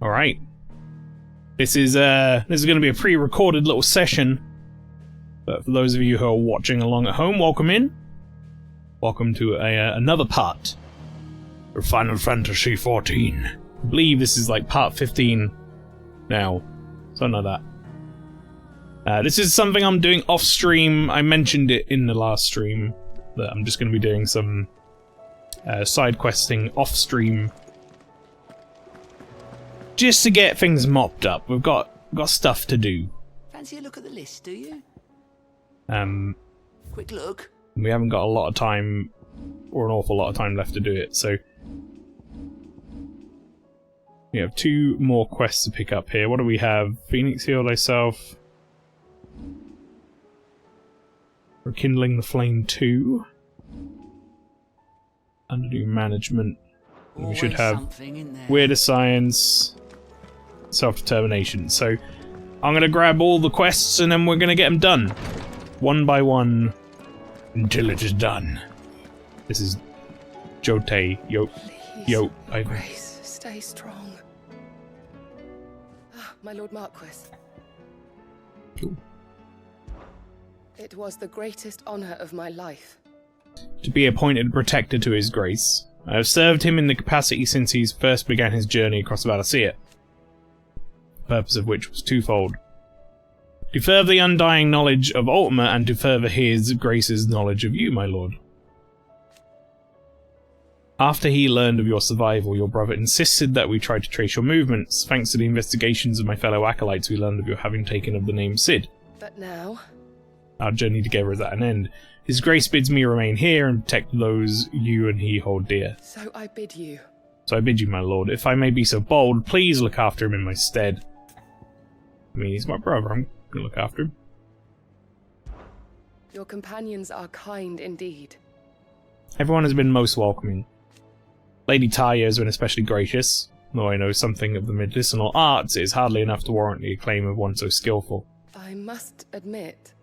Alright. This is going to be a pre-recorded little session. But for those of you who are watching along at home, welcome in. Welcome to another part of Final Fantasy XIV. I believe this is like part 15 now. Something like that. This is something I'm doing off stream. I mentioned it in the last stream that I'm just going to be doing some side questing off stream, just to get things mopped up. We've got stuff to do. Fancy a look at the list, do you? Quick look. We haven't got a lot of time, or an awful lot of time left to do it, so we have 2 more quests to pick up here. What do we have? Phoenix healed thyself. Rekindling the Flame 2. Undo management. We should have Weirder Science, Self-Determination. So I'm going to grab all the quests and then we're going to get them done. One by one until it is done. This is Jote. Grace, stay strong. Ah, my Lord Marquis. Cool. It was the greatest honor of my life. To be appointed protector to his grace. I have served him in the capacity since he first began his journey across Valencia. The purpose of which was twofold. To further the undying knowledge of Ultima and to further his grace's knowledge of you, my lord. After he learned of your survival, your brother insisted that we try to trace your movements. Thanks to the investigations of my fellow acolytes, we learned of your having taken of the name Cid. But now? Our journey together is at an end. His grace bids me remain here and protect those you and he hold dear. So I bid you. So I bid you, my lord, if I may be so bold, please look after him in my stead. I mean, he's my brother, I'm gonna look after him. Your companions are kind indeed. Everyone has been most welcoming. Lady Talia has been especially gracious. Though I know something of the medicinal arts, it is hardly enough to warrant the acclaim of one so skillful. I must admit...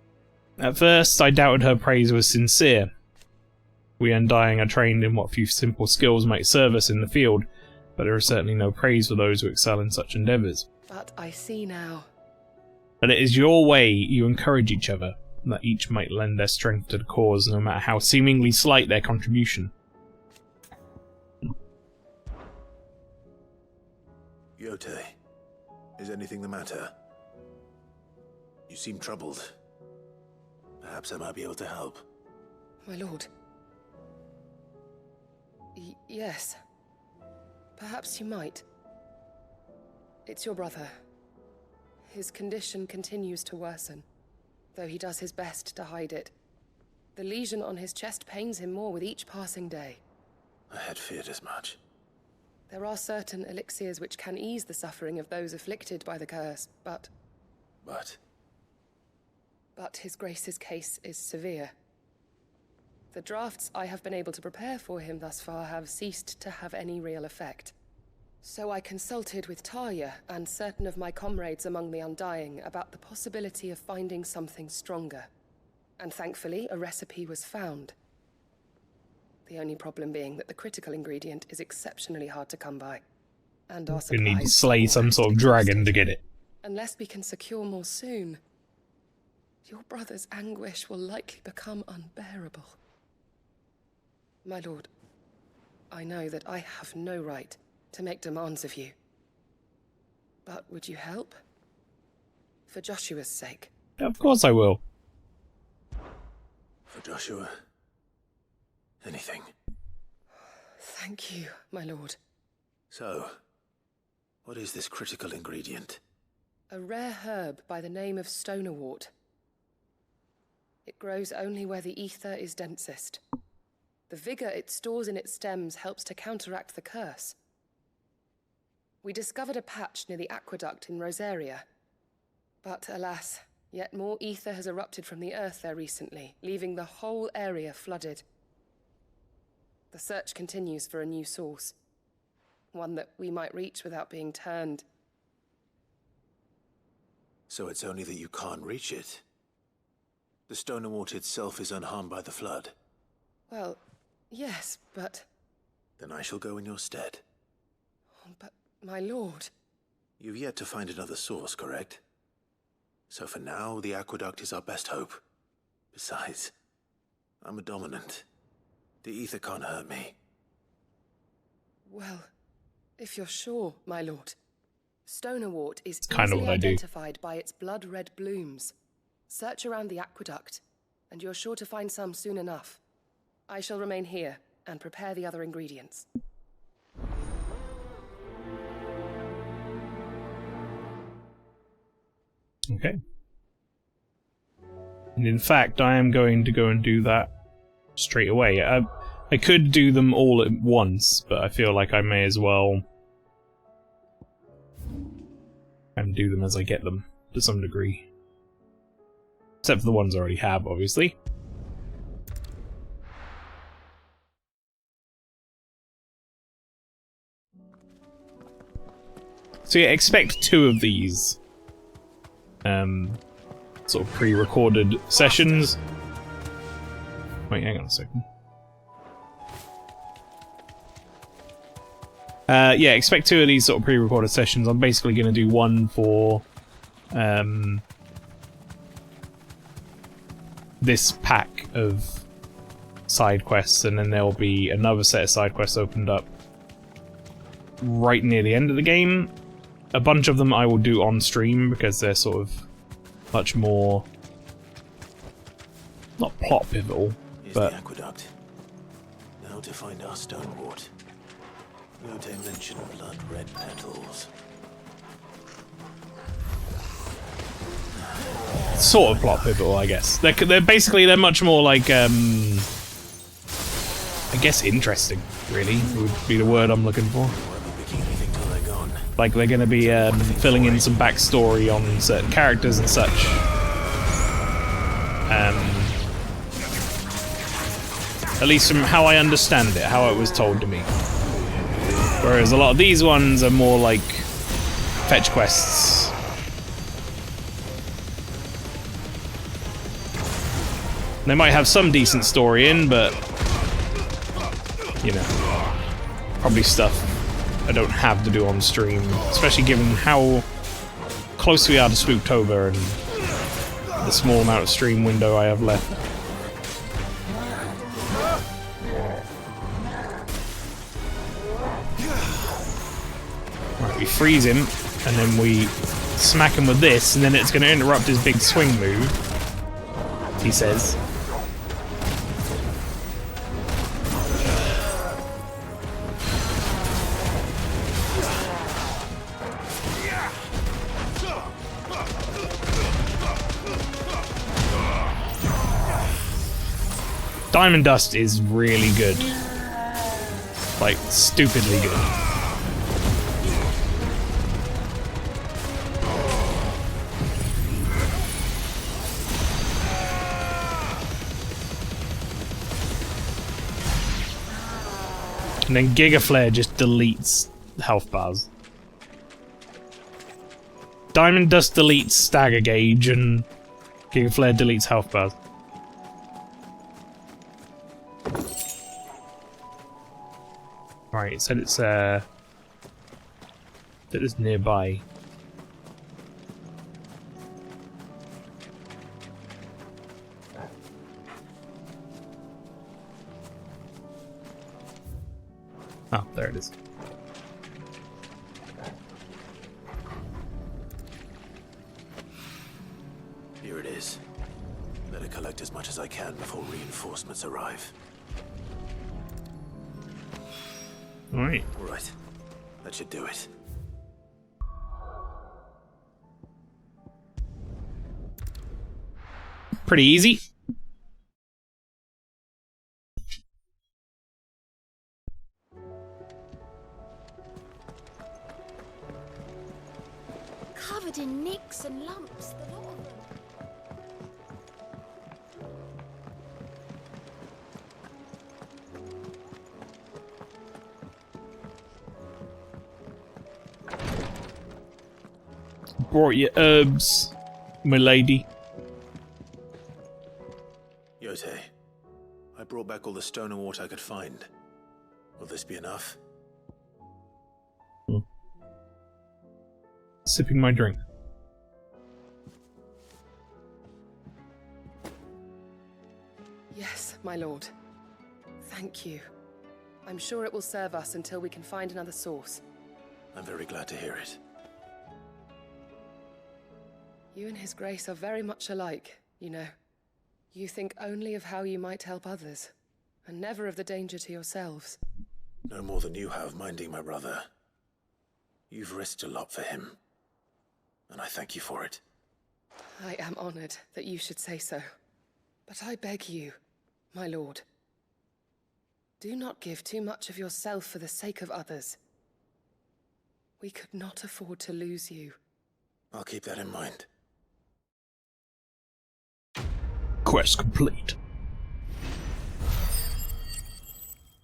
At first, I doubted her praise was sincere. We Undying are trained in what few simple skills might serve us in the field, but there is certainly no praise for those who excel in such endeavours. But I see now. That it is your way you encourage each other, and that each might lend their strength to the cause, no matter how seemingly slight their contribution. Yote, is anything the matter? You seem troubled. Perhaps I might be able to help. My lord. Yes. Perhaps you might. It's your brother. His condition continues to worsen, though he does his best to hide it. The lesion on his chest pains him more with each passing day. I had feared as much. There are certain elixirs which can ease the suffering of those afflicted by the curse, but... But his grace's case is severe. The drafts I have been able to prepare for him thus far have ceased to have any real effect. So I consulted with Talia and certain of my comrades among the Undying about the possibility of finding something stronger. And thankfully, a recipe was found. The only problem being that the critical ingredient is exceptionally hard to come by. And our supplies... We need to slay some sort of dragon to get it. Unless we can secure more soon, your brother's anguish will likely become unbearable. My lord, I know that I have no right to make demands of you. But would you help? For Joshua's sake. Of course I will. For Joshua? Anything. Thank you, my lord. So, what is this critical ingredient? A rare herb by the name of stonerwort. It grows only where the ether is densest. The vigor it stores in its stems helps to counteract the curse. We discovered a patch near the aqueduct in Rosaria. But alas, yet more ether has erupted from the earth there recently, leaving the whole area flooded. The search continues for a new source. One that we might reach without being turned. So it's only that you can't reach it? The Stonerwort itself is unharmed by the flood? Well, yes, but... Then I shall go in your stead. Oh, but, my lord... You've yet to find another source, correct? So for now, the aqueduct is our best hope. Besides, I'm a dominant. The ether can't hurt me. Well, if you're sure, my lord. Stonewort is kind of easily what I do. identified by its blood-red blooms. Search around the aqueduct, and you're sure to find some soon enough. I shall remain here and prepare the other ingredients. Okay. And in fact, I am going to go and do that straight away. I could do them all at once, but I feel like I may as well and do them as I get them, to some degree. Except for the ones I already have, obviously. So yeah, expect 2 of these. Sort of pre-recorded sessions. Wait, hang on a second. Yeah, expect 2 of these sort of pre-recorded sessions. I'm basically going to do one for this pack of side quests, and then there'll be another set of side quests opened up right near the end of the game. A bunch of them I will do on stream because they're sort of much more, not plot pivotal, Here's but the aqueduct. Now to find our Stonewort. Yotei mentioned blood-red petals. sort of plot pivotal, I guess. They're basically, they're much more like, I guess interesting, really, would be the word I'm looking for. Like, they're going to be filling in some backstory on certain characters and such. At least from how I understand it, how it was told to me. Whereas a lot of these ones are more like fetch quests. They might have some decent story in, but, you know, probably stuff I don't have to do on stream, especially given how close we are to Spooktober and the small amount of stream window I have left. Right, we freeze him, and then we smack him with this, and then it's going to interrupt his big swing move, he says. Diamond Dust is really good. Like, stupidly good. And then Giga Flare just deletes health bars. Diamond Dust deletes Stagger Gauge, and Giga Flare deletes health bars. Right, it said it's nearby. Oh, there it is. Here it is. Better collect as much as I can before reinforcements arrive. Alright. All right. That should do it. Pretty easy. Covered in nicks and lumps, the lot of them. Brought you herbs, my lady. Yotei, I brought back all the stone and water I could find. Will this be enough? sipping my drink. Yes, my lord. Thank you. I'm sure it will serve us until we can find another source. I'm very glad to hear it. You and His Grace are very much alike, you know. You think only of how you might help others, and never of the danger to yourselves. No more than you have minding my brother. You've risked a lot for him, and I thank you for it. I am honored that you should say so. But I beg you, my lord, do not give too much of yourself for the sake of others. We could not afford to lose you. I'll keep that in mind. Quest complete.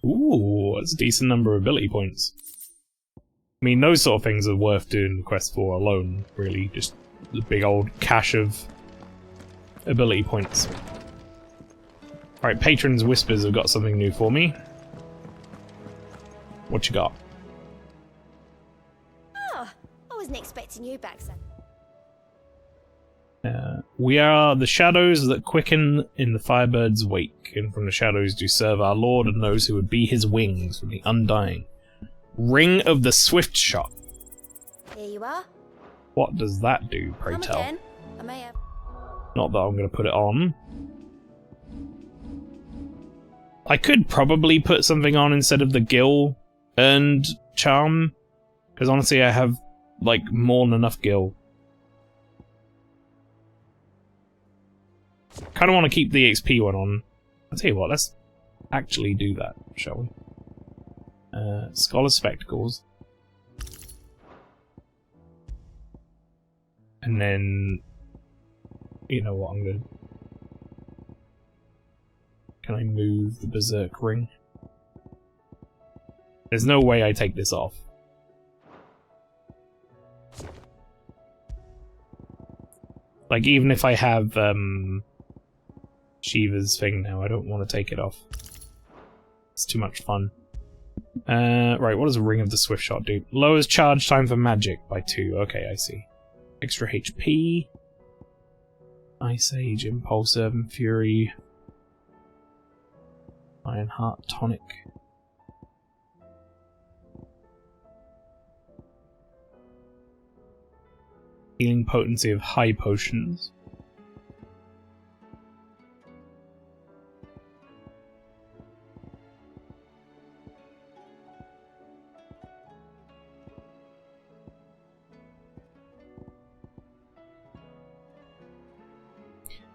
Ooh, that's a decent number of ability points. I mean, those sort of things are worth doing the quest for alone, really. Just the big old cache of ability points. Alright, Patron's Whispers have got something new for me. What you got? Oh, I wasn't expecting you back, son. We are the shadows that quicken in the Firebird's wake, and from the shadows do serve our lord and those who would be his wings from the undying. Ring of the Swift Shot. Here you are. What does that do, pray Come tell? again. I may have. Not that I'm going to put it on. I could probably put something on instead of the Gil earned charm, because honestly I have, like, more than enough Gil. Kind of want to keep the XP one on. I'll tell you what, let's actually do that, shall we? Scholar's Spectacles. And then... You know what, I'm gonna... Can I move the Berserk Ring? There's no way I take this off. Like, even if I have, Shiva's thing now, I don't want to take it off. It's too much fun. Right, what does a Ring of the Swift Shot do? Lowers charge time for magic by 2. Okay, I see. Extra HP. Ice Age, Impulse, Urban Fury. Iron Heart Tonic. Healing potency of high potions.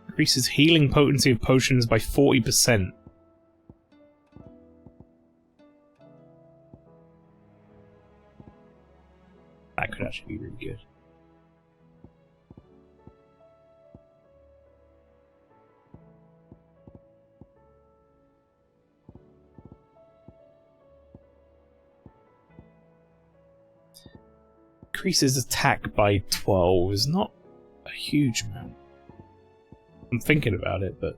Increases healing potency of potions by 40%. That could actually be really good. Increases attack by 12 is not a huge amount. I'm thinking about it, but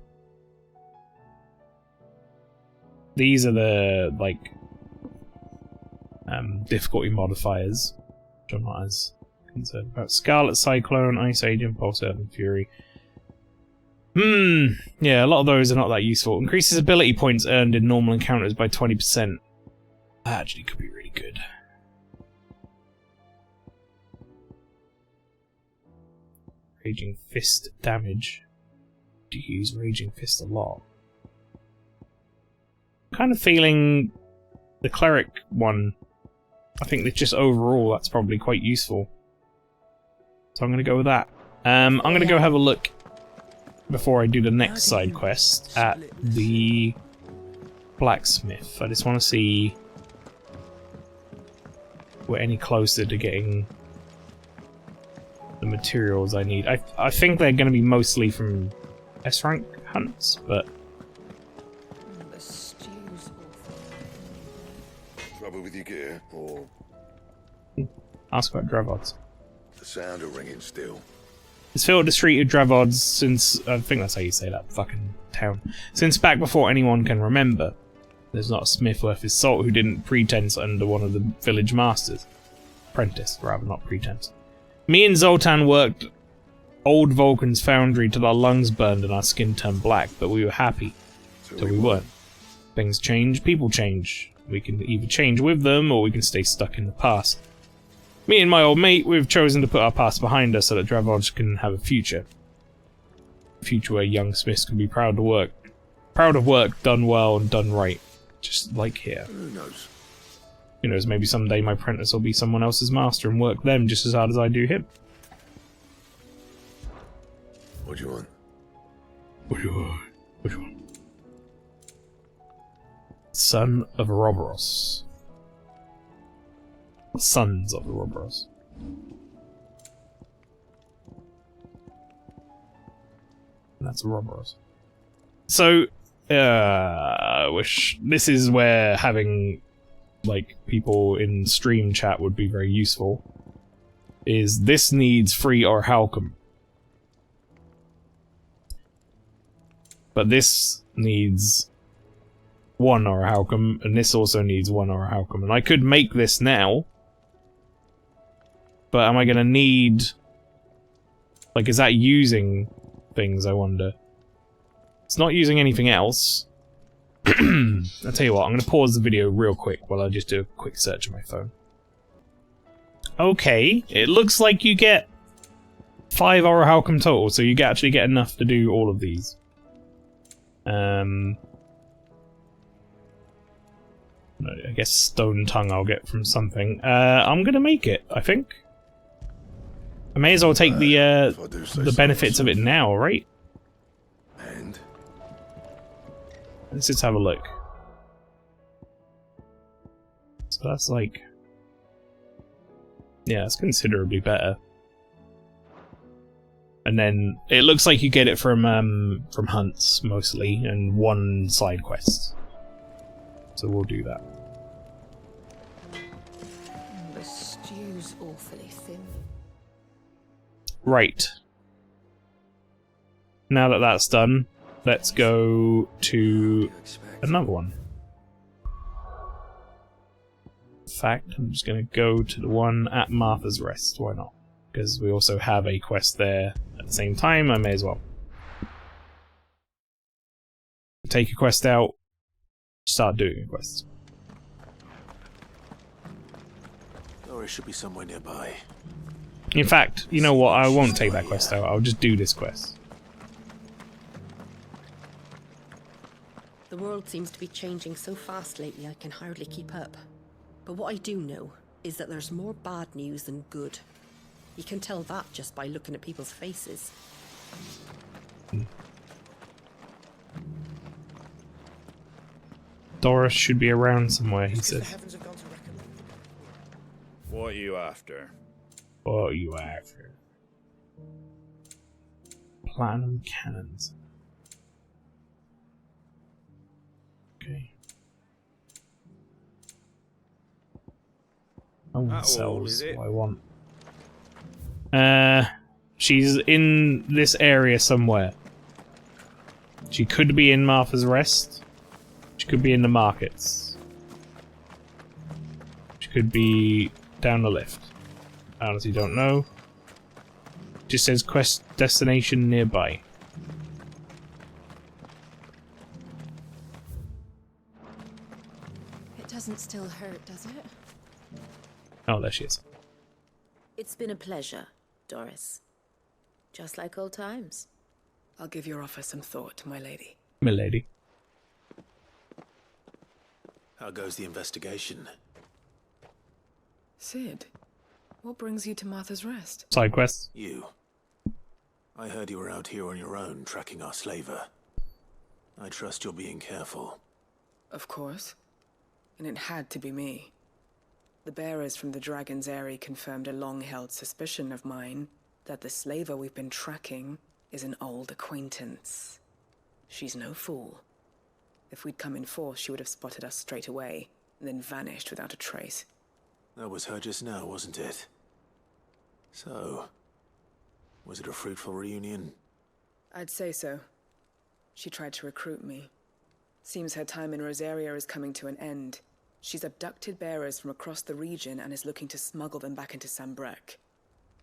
these are the, like, difficulty modifiers, which I'm not as concerned about. Scarlet Cyclone, Ice Age, Impulse, Urban Fury. Yeah, a lot of those are not that useful. Increases ability points earned in normal encounters by 20%. That actually could be really good. Raging Fist damage. Do you use Raging Fist a lot? Kind of feeling the Cleric one. I think that just overall that's probably quite useful. So I'm going to go with that. I'm going to go have a look before I do the next side quest at the blacksmith. I just want to see if we're any closer to getting the materials I need. I think they're going to be mostly from S-rank hunts, but... The stew's awful. Trouble with your gear, or Ask about Dravods. the sound of ringing still? It's filled the street of Dravods since... I think that's how you say that fucking town. Since back before anyone can remember. There's not a smith worth his salt who didn't pretense under one of the village masters. Apprentice, rather, not pretense. Me and Zoltan worked old Vulcan's foundry till our lungs burned and our skin turned black, but we were happy till we weren't. Things change, people change. We can either change with them, or we can stay stuck in the past. Me and my old mate, we've chosen to put our past behind us so that Dravoj can have a future. A future where young Smiths can be proud of work done well and done right. Just like here. Who knows? Who knows, maybe someday my apprentice will be someone else's master and work them just as hard as I do him. What do you want? What do you want? What do you want? Son of Ouroboros. Sons of Ouroboros. That's Ouroboros. So, I wish this is where having like people in stream chat would be very useful. Is this needs 3 Orhalcum. But this needs 1 Orhalcum, and this also needs 1 Orhalcum. And I could make this now. But am I gonna need... like, is that using things, I wonder? It's not using anything else. I'll tell you what, I'm gonna pause the video real quick while I just do a quick search on my phone. Okay, it looks like you get 5 Orhalcum total, so you actually get enough to do all of these. I guess Stone Tongue I'll get from something. I'm gonna make it, I think. I may as well take the benefits of it now, right? And Let's just have a look. So that's like... yeah, it's considerably better. And then it looks like you get it from hunts mostly, and 1 side quest. So we'll do that. The stew's awfully thin. Right. Now that that's done, let's go to another one. In fact, I'm just going to go to the one at Martha's Rest. Why not? Because we also have a quest there at the same time, I may as well. Take a quest out, start doing a quest. Doris should be somewhere nearby. In fact, you know what, I won't take that quest out, I'll just do this quest. The world seems to be changing so fast lately I can hardly keep up. But what I do know is that there's more bad news than good. You can tell that just by looking at people's faces. Doris should be around somewhere, he said. What are you after? What are you after? Platinum cannons. Okay. I want How old cells. is it? What I want. She's in this area somewhere. She could be in Martha's Rest. She could be in the markets. She could be down the lift. I honestly don't know. Just says quest destination nearby. It doesn't still hurt, does it? Oh, there she is. It's been a pleasure, Doris. Just like old times. I'll give your offer some thought, my lady. Milady. How goes the investigation? Sid, what brings you to Martha's Rest? Side quests. You. I heard you were out here on your own, tracking our slaver. I trust you're being careful. Of course. And it had to be me. The bearers from the Dragon's Eyrie confirmed a long-held suspicion of mine that the slaver we've been tracking is an old acquaintance. She's no fool. If we'd come in force, she would have spotted us straight away, and then vanished without a trace. That was her just now, wasn't it? So, was it a fruitful reunion? I'd say so. She tried to recruit me. Seems her time in Rosaria is coming to an end. She's abducted bearers from across the region and is looking to smuggle them back into Sambrec.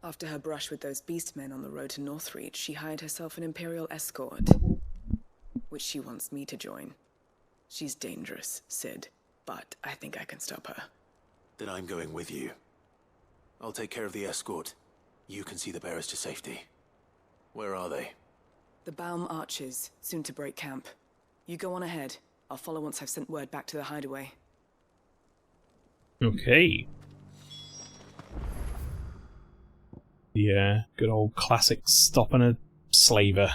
After her brush with those beastmen on the road to Northreach, she hired herself an Imperial escort, which she wants me to join. She's dangerous, Sid, but I think I can stop her. Then I'm going with you. I'll take care of the escort. You can see the bearers to safety. Where are they? The Baum archers, soon to break camp. You go on ahead. I'll follow once I've sent word back to the hideaway. Okay. Yeah, good old classic stopping a slaver.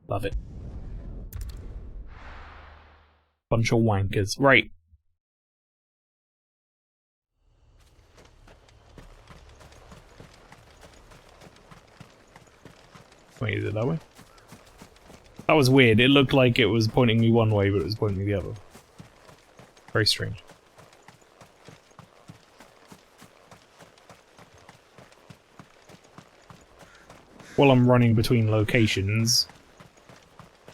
Love it. Bunch of wankers. Right. Wait, is it that way? That was weird. It looked like it was pointing me one way, but it was pointing me the other. Very strange. While I'm running between locations,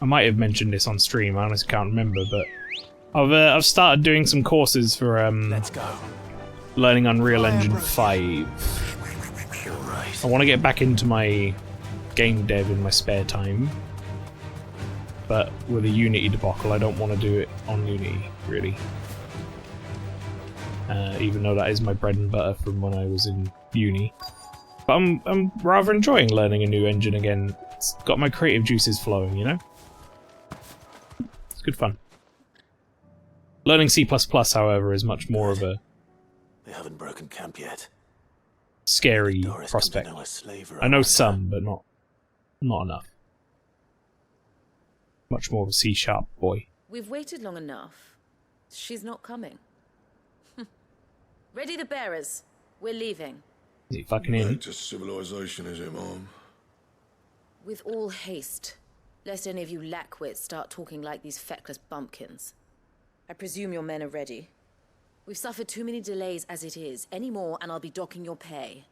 I might have mentioned this on stream, I honestly can't remember, but I've started doing some courses for Let's go. learning Unreal Engine 5. I want to get back into my game dev in my spare time, but with a Unity debacle, I don't want to do it on Unity, really. Even though that is my bread and butter from when I was in uni. But I'm rather enjoying learning a new engine again. It's got my creative juices flowing, you know? It's good fun. Learning C++, however, is much more of a They haven't broken camp yet. scary Doris prospect. come to know a slave I know around some, but not enough. Much more of a C# boy. We've waited long enough. She's not coming. Ready the bearers. We're leaving. Is he fucking in? Back to civilization, is it, Mom? With all haste, lest any of you lackwits start talking like these feckless bumpkins. I presume your men are ready. We've suffered too many delays as it is. Any more and I'll be docking your pay.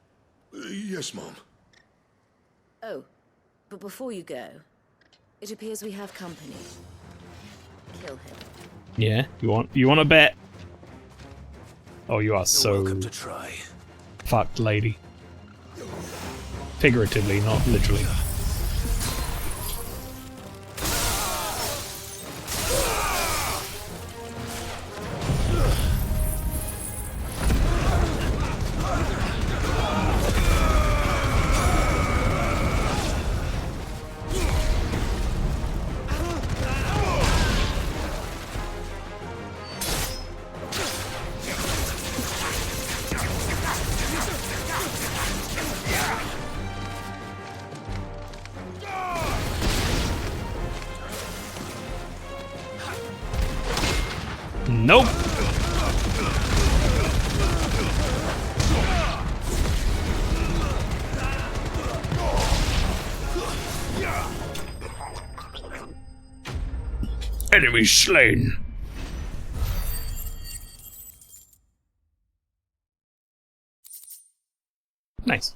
Yes, Mom. Oh, but before you go, it appears we have company. Kill him. Yeah, you want a bet? Oh, you are You're so welcome to try. fucked, lady. Figuratively, not literally. Nope. Enemy slain. Nice.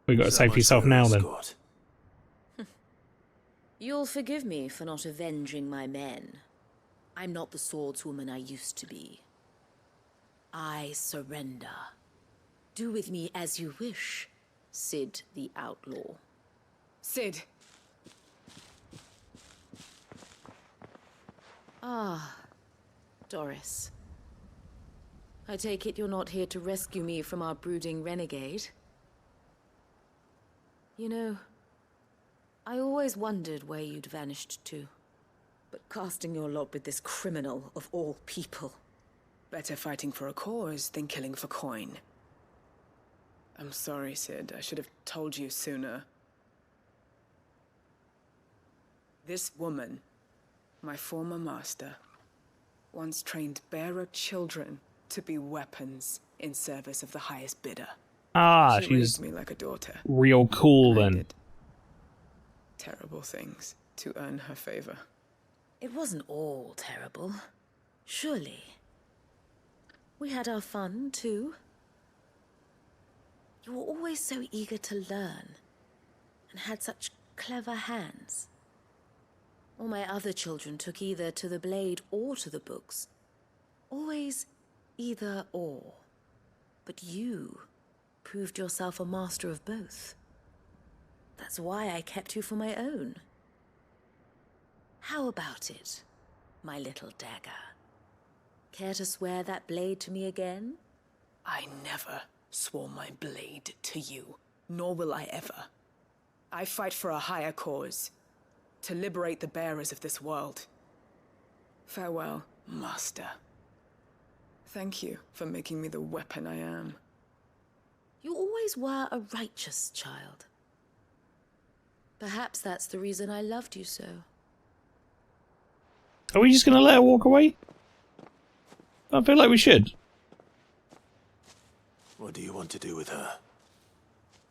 We got to So save much yourself for now, an then. escort. You'll forgive me for not avenging my men. I'm not the swordswoman I used to be. I surrender. Do with me as you wish, Sid the Outlaw. Sid! Ah, Doris. I take it you're not here to rescue me from our brooding renegade? You know, I always wondered where you'd vanished to. But casting your lot with this criminal of all people. Better fighting for a cause than killing for coin. I'm sorry, Sid. I should have told you sooner. This woman, my former master, once trained bearer children to be weapons in service of the highest bidder. Ah, She she's raised me like a daughter. real cool I then. did terrible things to earn her favor. It wasn't all terrible. Surely. We had our fun, too. You were always so eager to learn, and had such clever hands. All my other children took either to the blade or to the books, Always either or. But you proved yourself a master of both. That's why I kept you for my own. How about it, my little dagger? Care to swear that blade to me again? I never swore my blade to you, nor will I ever. I fight for a higher cause, to liberate the bearers of this world. Farewell, Master. Thank you for making me the weapon I am. You always were a righteous child. Perhaps that's the reason I loved you so. Are we just gonna let her walk away? I feel like we should. What do you want to do with her?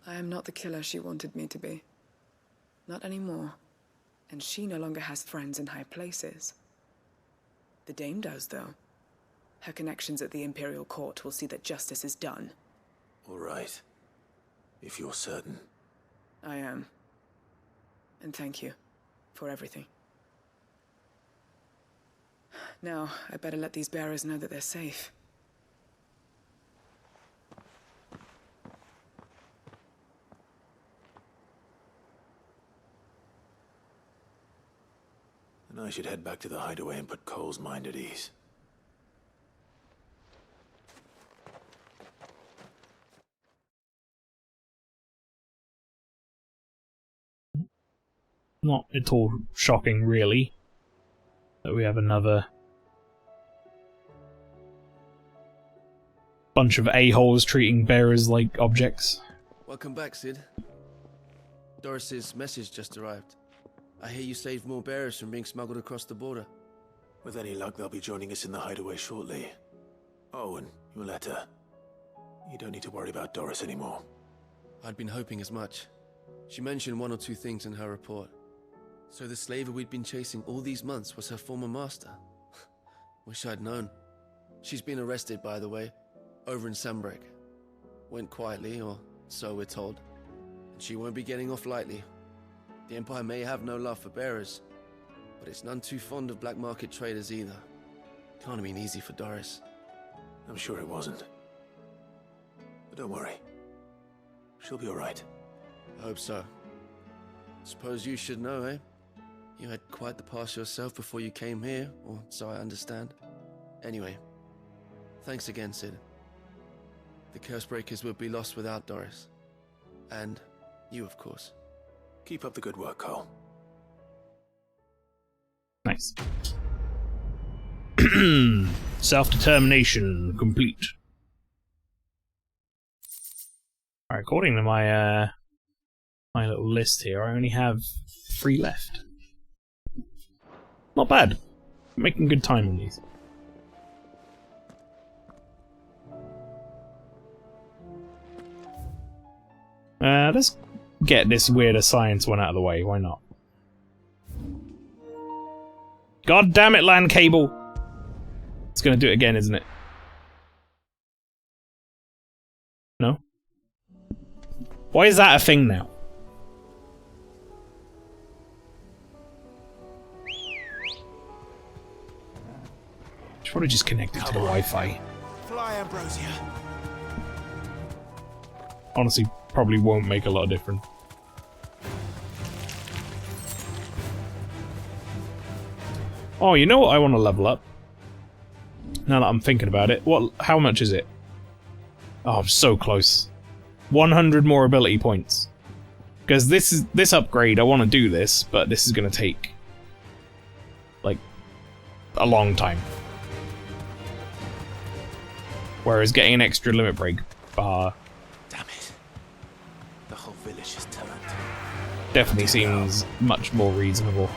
I am not the killer she wanted me to be. Not anymore. And she no longer has friends in high places. The Dame does, though. Her connections at the Imperial Court will see that justice is done. All right. If you're certain. I am. And thank you for everything. Now, I better let these bearers know that they're safe. And I should head back to the hideaway and put Cole's mind at ease. Not at all shocking, really, that we have another bunch of a-holes treating bearers like objects. Welcome back, Sid. Doris's message just arrived. I hear you saved more bearers from being smuggled across the border. With any luck, they'll be joining us in the hideaway shortly. Oh, and your letter. You don't need to worry about Doris anymore. I'd been hoping as much. She mentioned one or two things in her report. So the slaver we'd been chasing all these months was her former master. Wish I'd known. She's been arrested, by the way, over in Sambrek. Went quietly, or so we're told. And she won't be getting off lightly. The Empire may have no love for bearers, but it's none too fond of black market traders either. Can't have been easy for Doris. I'm sure it wasn't. But don't worry. She'll be all right. I hope so. Suppose you should know, eh? You had quite the past yourself before you came here, or so I understand. Anyway, thanks again, Sid. The Cursebreakers would be lost without Doris. And you, of course. Keep up the good work, Cole. Nice. Self-determination complete. Alright, according to my my little list here, I only have 3 left. Not bad. Making good time on these. Let's get this weirder science one out of the way, why not? God damn it, land cable! It's gonna do it again, isn't it? No? Why is that a thing now? It's probably just connected to the Wi-Fi. Fly, Ambrosia. Honestly, probably won't make a lot of difference. Oh, you know what I want to level up? Now that I'm thinking about it. How much is it? Oh, I'm so close. 100 more ability points. Because this upgrade, I want to do this, but this is going to take like a long time. Whereas getting an extra limit break bar Damn it. The whole village is turned. definitely seems much more reasonable.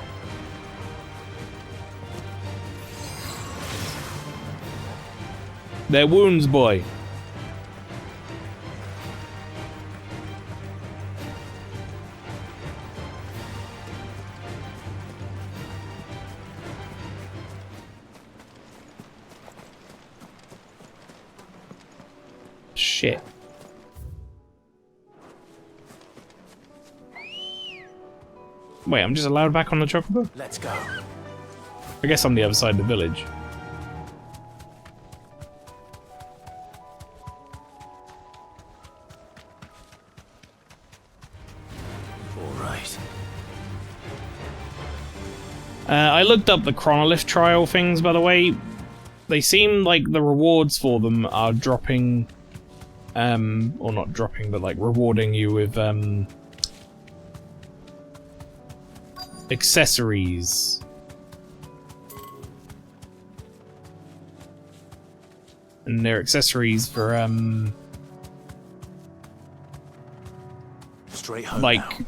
Their wounds, boy. Shit. Wait, I'm just allowed back on the chocobo? Let's go. I guess I'm the other side of the village. I looked up the chronolith trial things, by the way. They seem like the rewards for them are dropping, or not dropping, but like rewarding you with accessories. And they're accessories for Straight home like now.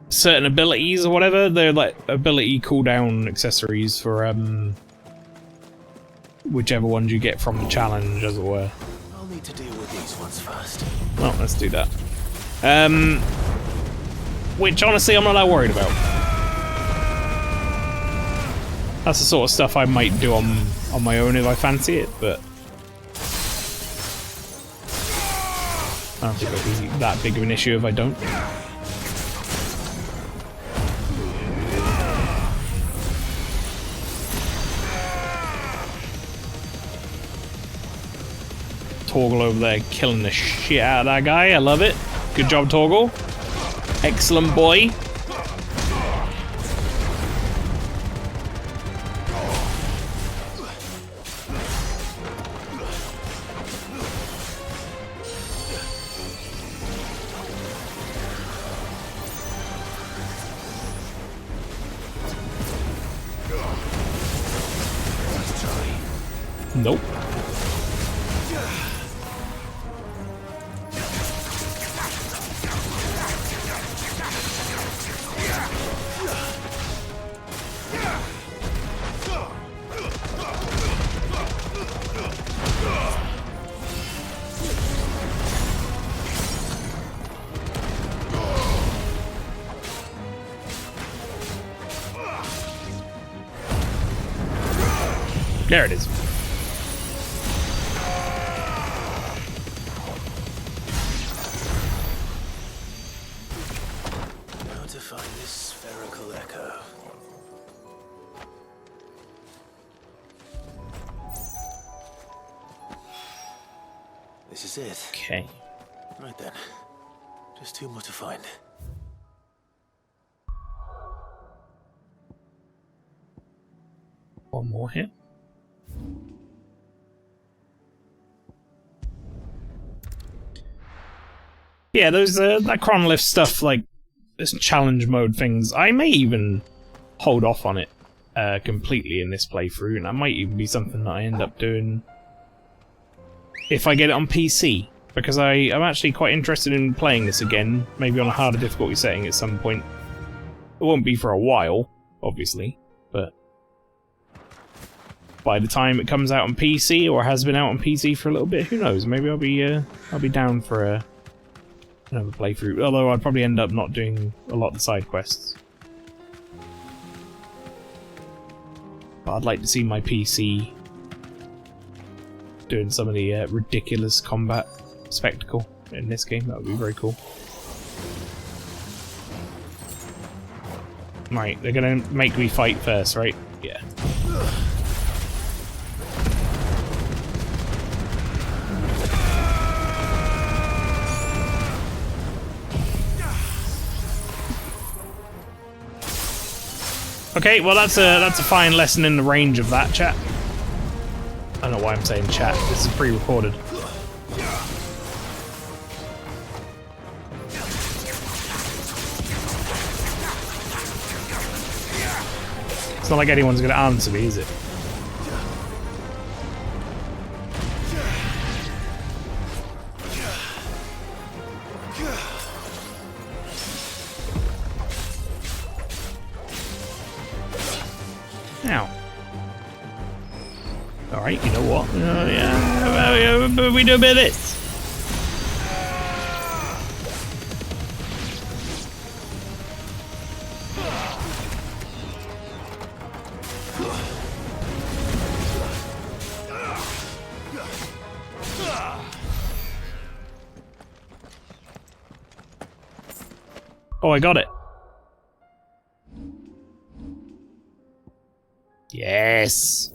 certain abilities or whatever. They're like ability cooldown accessories for whichever ones you get from the challenge, as it were. I'll need to deal with these ones first. Well, let's do that. Which honestly I'm not that worried about. That's the sort of stuff I might do on my own if I fancy it, but I don't think it'll be that big of an issue if I don't. Torgal over there killing the shit out of that guy. I love it. Good job, Torgal. Excellent boy. Nope. There it is. Now to find this spherical echo. This is it. Okay. Right then. Just two more to find. One more here. Yeah, those that chronolith stuff, like this challenge mode things, I may even hold off on it completely in this playthrough, and that might even be something that I end up doing if I get it on PC, because I'm actually quite interested in playing this again, maybe on a harder difficulty setting at some point. It won't be for a while, obviously, but by the time it comes out on PC, or has been out on PC for a little bit, who knows? Maybe I'll be down for another playthrough. Although I'd probably end up not doing a lot of the side quests. But I'd like to see my PC doing some of the ridiculous combat spectacle in this game. That would be very cool. Right, they're gonna make me fight first, right? Yeah. Okay, well that's a fine lesson in the range of that, chat. I don't know why I'm saying chat. This is pre-recorded. It's not like anyone's gonna answer me, is it? Now. Alright, you know what? Yeah, we do a bit of this. Oh, I got it. Yes.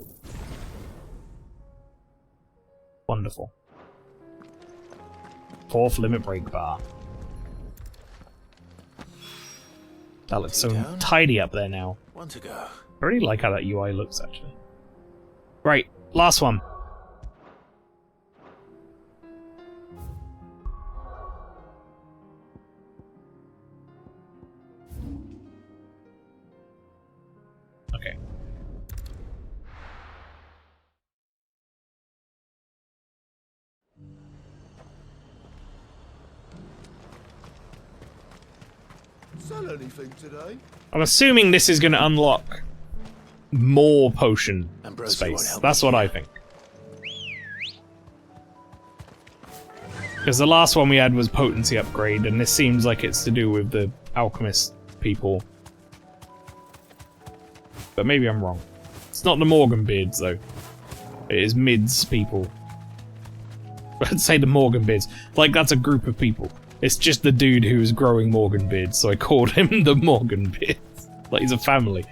Wonderful. Fourth limit break bar. That looks so tidy up there now. One to go. I really like how that UI looks, actually. Right, last one. Okay. Sell anything today? I'm assuming this is going to unlock more potion Ambrosia won't space. help That's me what here. I think. Because the last one we had was potency upgrade, and this seems like it's to do with the alchemist people. But maybe I'm wrong. It's not the Morgan beards, though. It is Mids people. I'd say the Morgan beards. Like, that's a group of people. It's just the dude who was growing Morgan beards, so I called him the Morgan beards. Like, he's a family.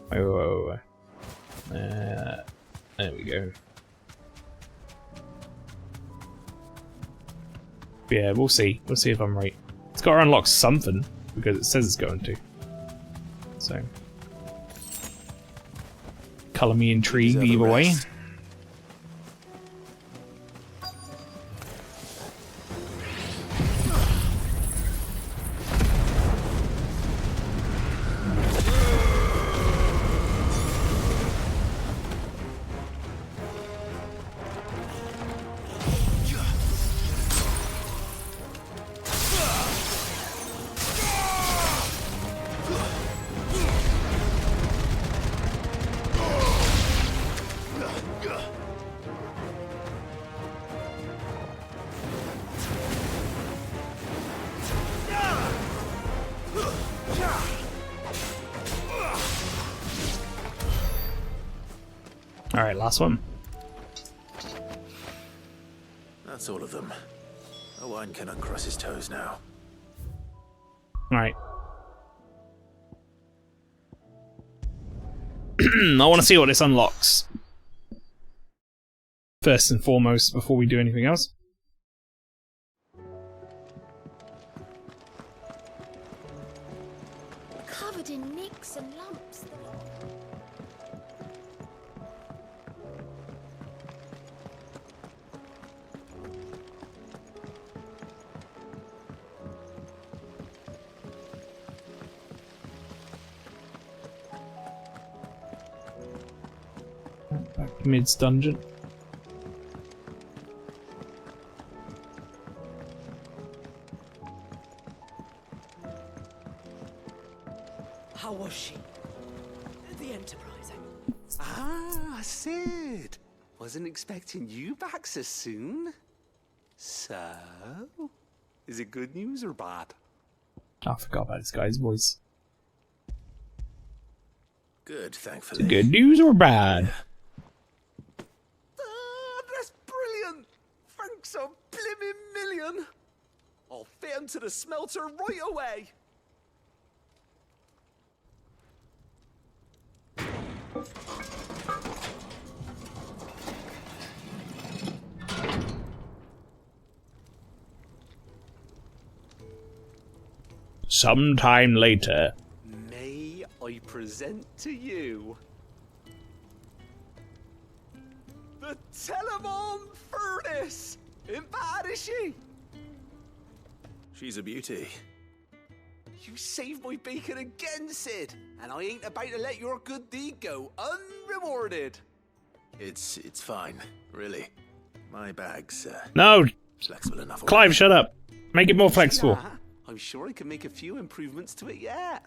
Whoa. There we go. Yeah, we'll see. We'll see if I'm right. It's got to unlock something, because it says it's going to. So. Colour me intrigued Deserve a either way. rest. Alright, last one. That's all of them. Owain can uncross his toes now. Alright. I want to see what this unlocks. First and foremost, before we do anything else. Covered in nicks and lumps. Back to Mid's dungeon. How was she? The Enterprise. Ah, Sid. Wasn't expecting you back so soon. So, is it good news or bad? I forgot about this guy's voice. Good, Is thankfully. it good news or bad? Ah, that's brilliant. Thanks a blimmin' million. I'll fit him to the smelter right away. Sometime later. May I present to you the Telemon Furnace? Ain't bad, is she? She's a beauty. You saved my bacon again, Sid, and I ain't about to let your good deed go unrewarded. It's fine, really. My bag's No! flexible enough. Clive, shut up! Make it more flexible. Nah, I'm sure I can make a few improvements to it yet.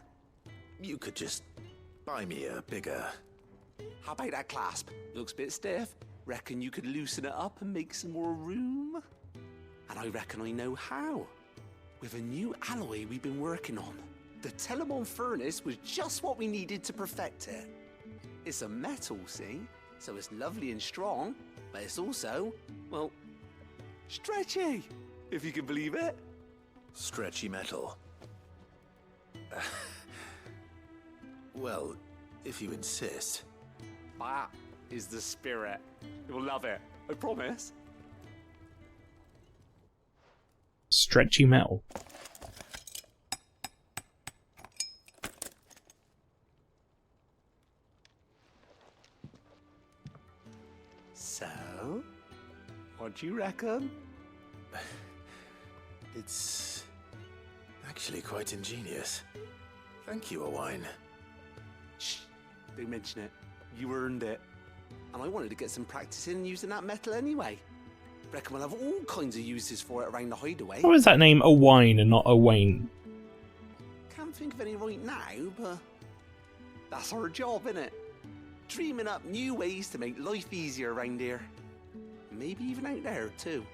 You could just buy me a bigger... How about that clasp? Looks a bit stiff. Reckon you could loosen it up and make some more room? And I reckon I know how. With a new alloy we've been working on. The Telemon Furnace was just what we needed to perfect it. It's a metal, see? So it's lovely and strong, but it's also, well, stretchy, if you can believe it. Stretchy metal. Well, if you insist. That is the spirit. You'll love it, I promise. Stretchy metal. So, what do you reckon? It's actually quite ingenious. Thank you, Owain. Shh, don't mention it. You earned it. And I wanted to get some practice in using that metal anyway. Reckon we'll have all kinds of uses for it around the hideaway. How is that name Owain and not Owain? Can't think of any right now, but that's our job, innit? Dreaming up new ways to make life easier around here. Maybe even out there, too.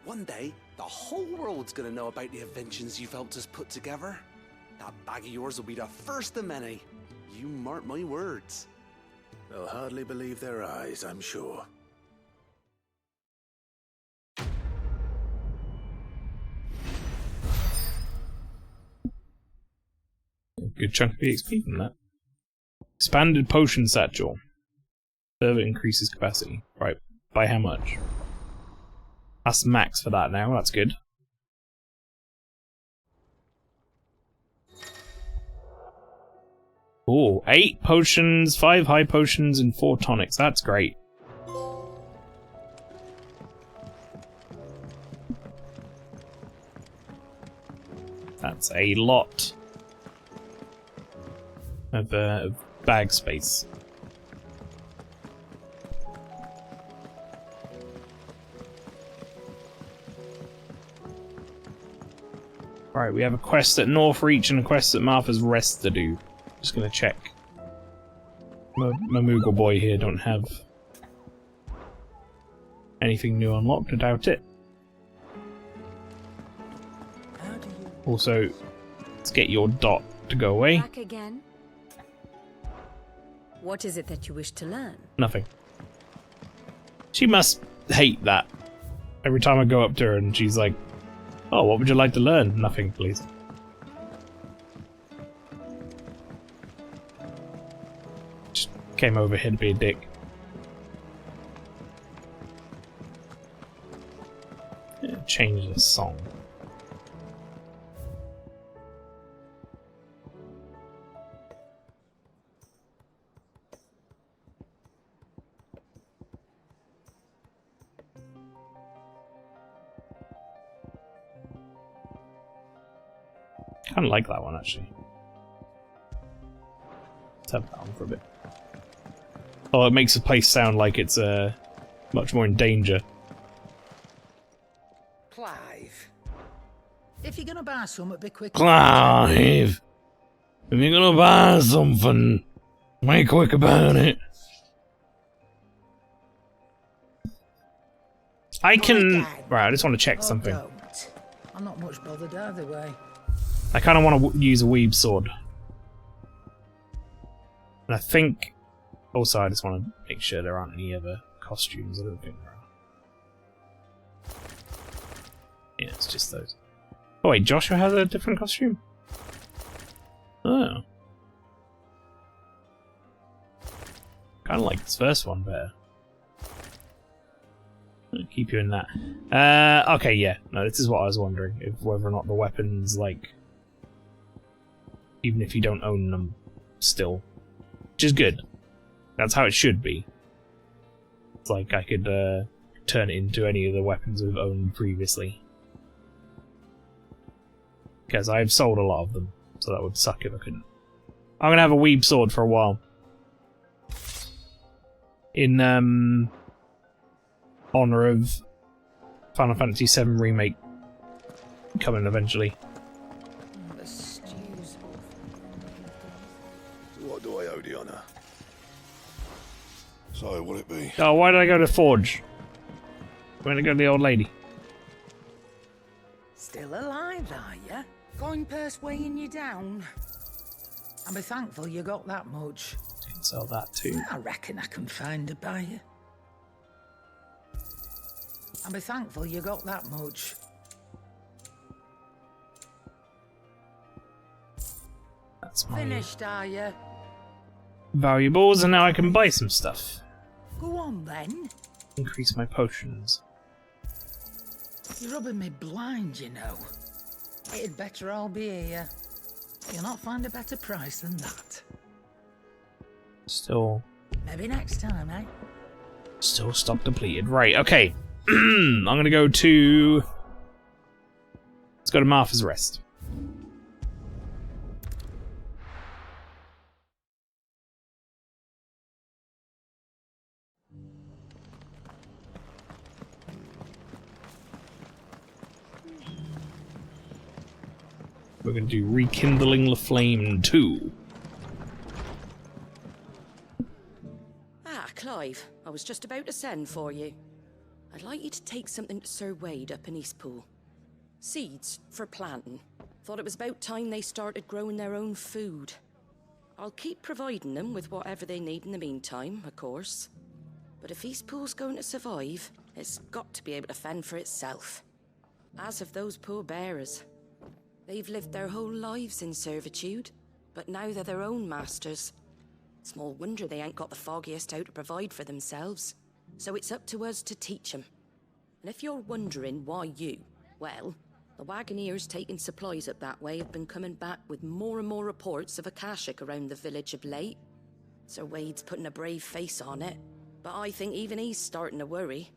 One day, the whole world's gonna know about the inventions you've helped us put together. That bag of yours will be the first of many. You mark my words. They'll hardly believe their eyes, I'm sure. Good chunk of XP from that. Expanded potion satchel. Further increases capacity. Right. By how much? That's max for that now. That's good. Oh, 8 potions, 5 high potions, and 4 tonics. That's great. That's a lot of bag space. Right, we have a quest at Northreach and a quest at Martha's Rest to do. Just gonna check. My Moogle boy here don't have anything new unlocked, I doubt it. Also, let's get your dot to go away. Back again? What is it that you wish to learn? Nothing. She must hate that. Every time I go up to her and she's like, oh, what would you like to learn? Nothing, please. Just came over here to be a dick. Yeah, change the song. I kind of like that one, actually. Let's have that on for a bit. Oh, it makes the place sound like it's much more in danger. Clive, if you're gonna buy something, be quick. Clive! If you're gonna buy something, be quick about it. I can... Right, I just want to check something. Don't. I'm not much bothered either way. I kind of want to use a weeb sword. And I think... Also, I just want to make sure there aren't any other costumes. I don't think there are. Yeah, it's just those. Oh wait, Joshua has a different costume? Oh. Kind of like this first one better. I'll keep you in that. Okay, yeah. No, this is what I was wondering. If whether or not the weapons, like... Even if you don't own them, still. Which is good. That's how it should be. It's like I could turn it into any of the weapons we've owned previously. Because I've sold a lot of them, so that would suck if I couldn't. I'm gonna have a weeb sword for a while. In honor of Final Fantasy VII Remake coming eventually. What do I owe the honour? So, will it be? Oh, why did I go to Forge? Why did I go to the old lady? Still alive, are ya? Coin purse weighing you down? I'll be thankful you got that much. Can sell that too. I reckon I can find a buyer. I'll be thankful you got that much. That's my Finished, are ya? valuables, and now I can buy some stuff. Go on then. Increase my potions. You're rubbing me blind, you know. It'd better all be here. You'll not find a better price than that. Still. Maybe next time, eh? Still stock depleted. Right, okay. I'm gonna go to... Let's go to Martha's Rest. We're going to do Rekindling the Flame 2. Ah, Clive, I was just about to send for you. I'd like you to take something to Sir Wade up in Eastpool. Seeds for planting. Thought it was about time they started growing their own food. I'll keep providing them with whatever they need in the meantime, of course. But if Eastpool's going to survive, it's got to be able to fend for itself. As have those poor bearers. They've lived their whole lives in servitude, but now they're their own masters. Small wonder they ain't got the foggiest how to provide for themselves. So it's up to us to teach them. And if you're wondering why you, well, the Wagoneers taking supplies up that way have been coming back with more and more reports of Akashic around the village of late. Sir Wade's putting a brave face on it, but I think even he's starting to worry.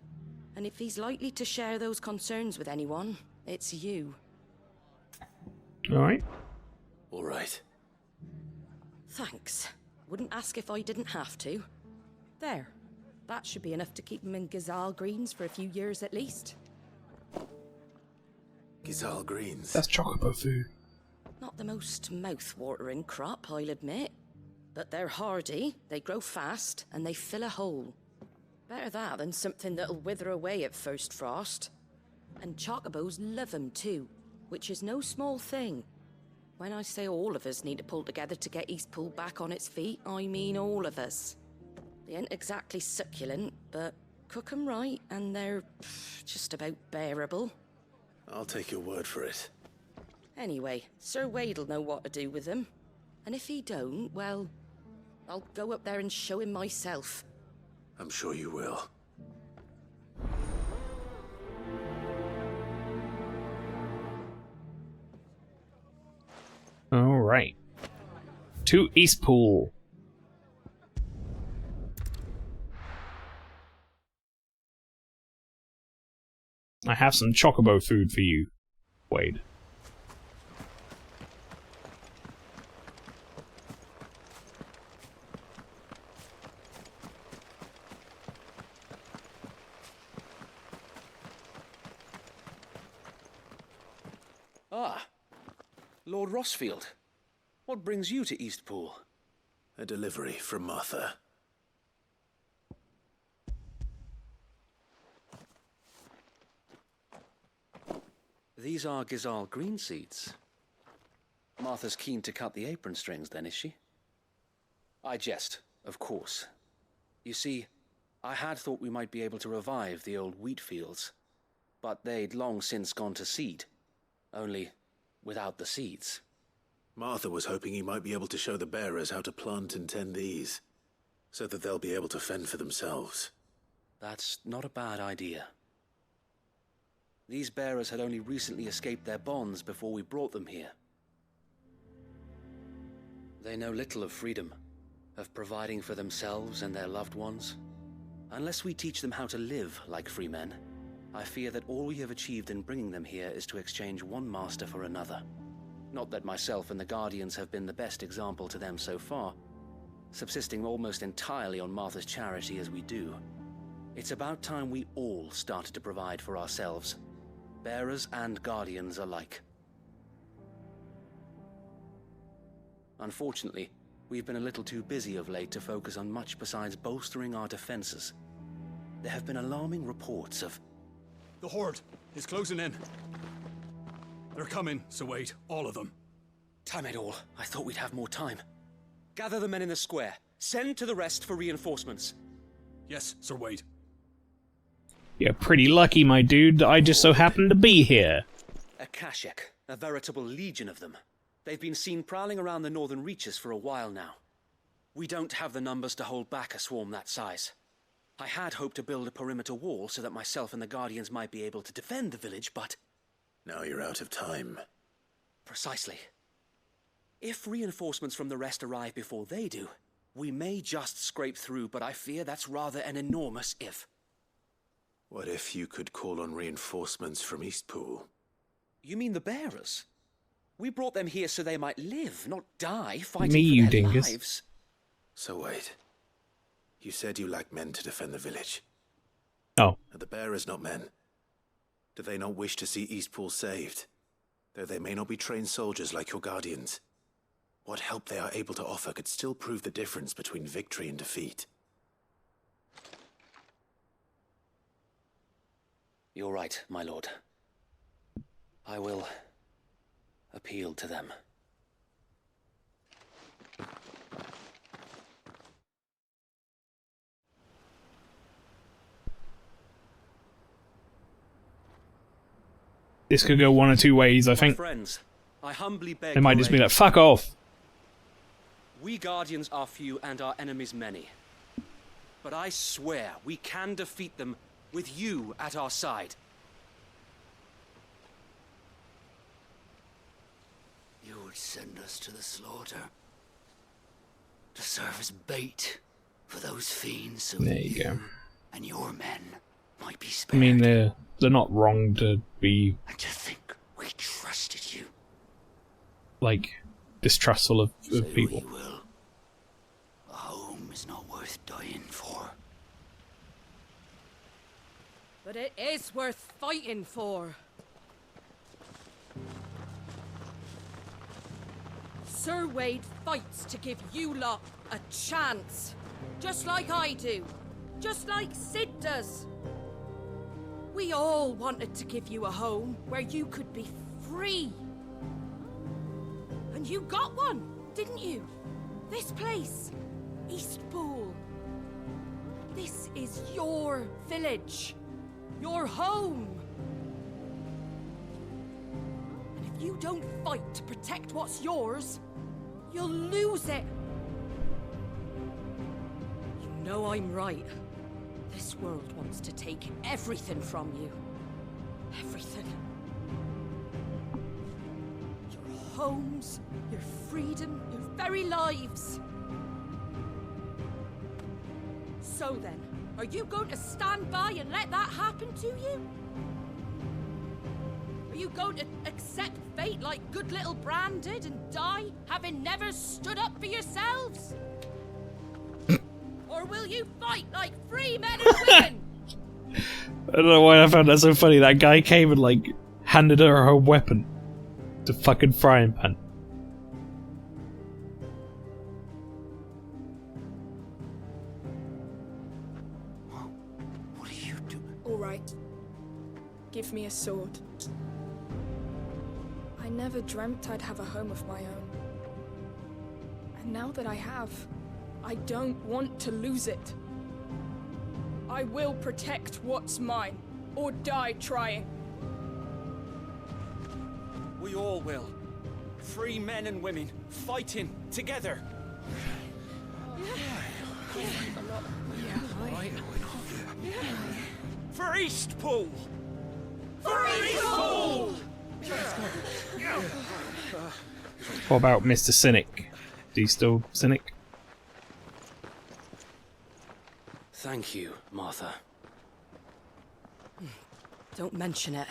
And if he's likely to share those concerns with anyone, it's you. Alright. Alright. Thanks. Wouldn't ask if I didn't have to. There. That should be enough to keep him in Gazal Greens for a few years at least. Gazal Greens? That's chocobo food. Not the most mouth-watering crop, I'll admit. But they're hardy, they grow fast, and they fill a hole. Better that than something that'll wither away at first frost. And chocobos love 'em too, which is no small thing. When I say all of us need to pull together to get Eastpool back on its feet, I mean all of us. They ain't exactly succulent, but cook 'em right and they're just about bearable. I'll take your word for it. Anyway, Sir Wade'll know what to do with them. And if he don't, well, I'll go up there and show him myself. I'm sure you will. Alright. To Eastpool. I have some chocobo food for you, Wade. Ah, Lord Rossfield. What brings you to Eastpool? A delivery from Martha. These are Gazal green seeds. Martha's keen to cut the apron strings then, is she? I jest, of course. You see, I had thought we might be able to revive the old wheat fields, but they'd long since gone to seed, only without the seeds. Martha was hoping he might be able to show the bearers how to plant and tend these, so that they'll be able to fend for themselves. That's not a bad idea. These bearers had only recently escaped their bonds before we brought them here. They know little of freedom, of providing for themselves and their loved ones. Unless we teach them how to live like free men, I fear that all we have achieved in bringing them here is to exchange one master for another. Not that myself and the Guardians have been the best example to them so far, subsisting almost entirely on Martha's charity as we do. It's about time we all started to provide for ourselves, bearers and Guardians alike. Unfortunately, we've been a little too busy of late to focus on much besides bolstering our defenses. There have been alarming reports of... The Horde is closing in. They're coming, Sir Wade, all of them. Damn it all, I thought we'd have more time. Gather the men in the square. Send to the rest for reinforcements. Yes, Sir Wade. You're pretty lucky, my dude, that I just so happen to be here. Akashic, a veritable legion of them. They've been seen prowling around the northern reaches for a while now. We don't have the numbers to hold back a swarm that size. I had hoped to build a perimeter wall so that myself and the Guardians might be able to defend the village, but... Now you're out of time. Precisely. If reinforcements from the rest arrive before they do, We may just scrape through, but I fear that's rather an enormous if. What if you could call on reinforcements from Eastpool? You mean the bearers? We brought them here so they might live, not die fighting you for their dingus. lives. So wait. You said you lacked men to defend the village. Oh. Are the bearers not men? Do they not wish to see Eastpool saved? Though they may not be trained soldiers like your guardians. What help they are able to offer could still prove the difference between victory and defeat. You're right, my lord. I will appeal to them. This could go one or two ways, I think. Friends, I humbly beg They might your just be aid. like, fuck off. We Guardians are few and our enemies many. But I swear we can defeat them with you at our side. You would send us to the slaughter. To serve as bait for those fiends so There you go. and your men might be I spared. mean, they're not wrong to be, And to think we trusted you. like, distrustful of people. What you will. A home is not worth dying for. But it is worth fighting for. Sir Wade fights to give you lot a chance. Just like I do. Just like Sid does. We all wanted to give you a home where you could be free. And you got one, didn't you? This place, Eastpool. This is your village. Your home. And if you don't fight to protect what's yours, you'll lose it. You know I'm right. This world wants to take everything from you. Everything. Your homes, your freedom, your very lives. So then, are you going to stand by and let that happen to you? Are you going to accept fate like good little Bran did and die, having never stood up for yourselves? Or will you fight like free men and women? I don't know why I found that so funny. That guy came and, like, handed her her weapon. The fucking frying pan. What are you doing? All right. Give me a sword. I never dreamt I'd have a home of my own. And now that I have, I don't want to lose it. I will protect what's mine, or die trying. We all will. Free men and women, fighting together. For Eastpool! For Eastpool! What about Mr. Cynic? Is he still Cynic? Thank you, Martha. Don't mention it.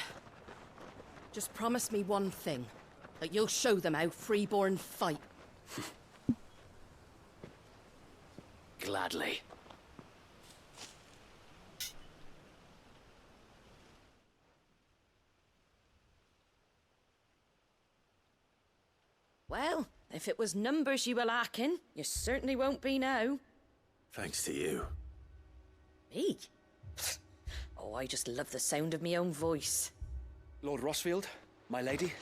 Just promise me one thing. That you'll show them how freeborn fight. Gladly. Well, if it was numbers you were lacking, you certainly won't be now. Thanks to you. Me? Oh, I just love the sound of my own voice. Lord Rossfield, my lady,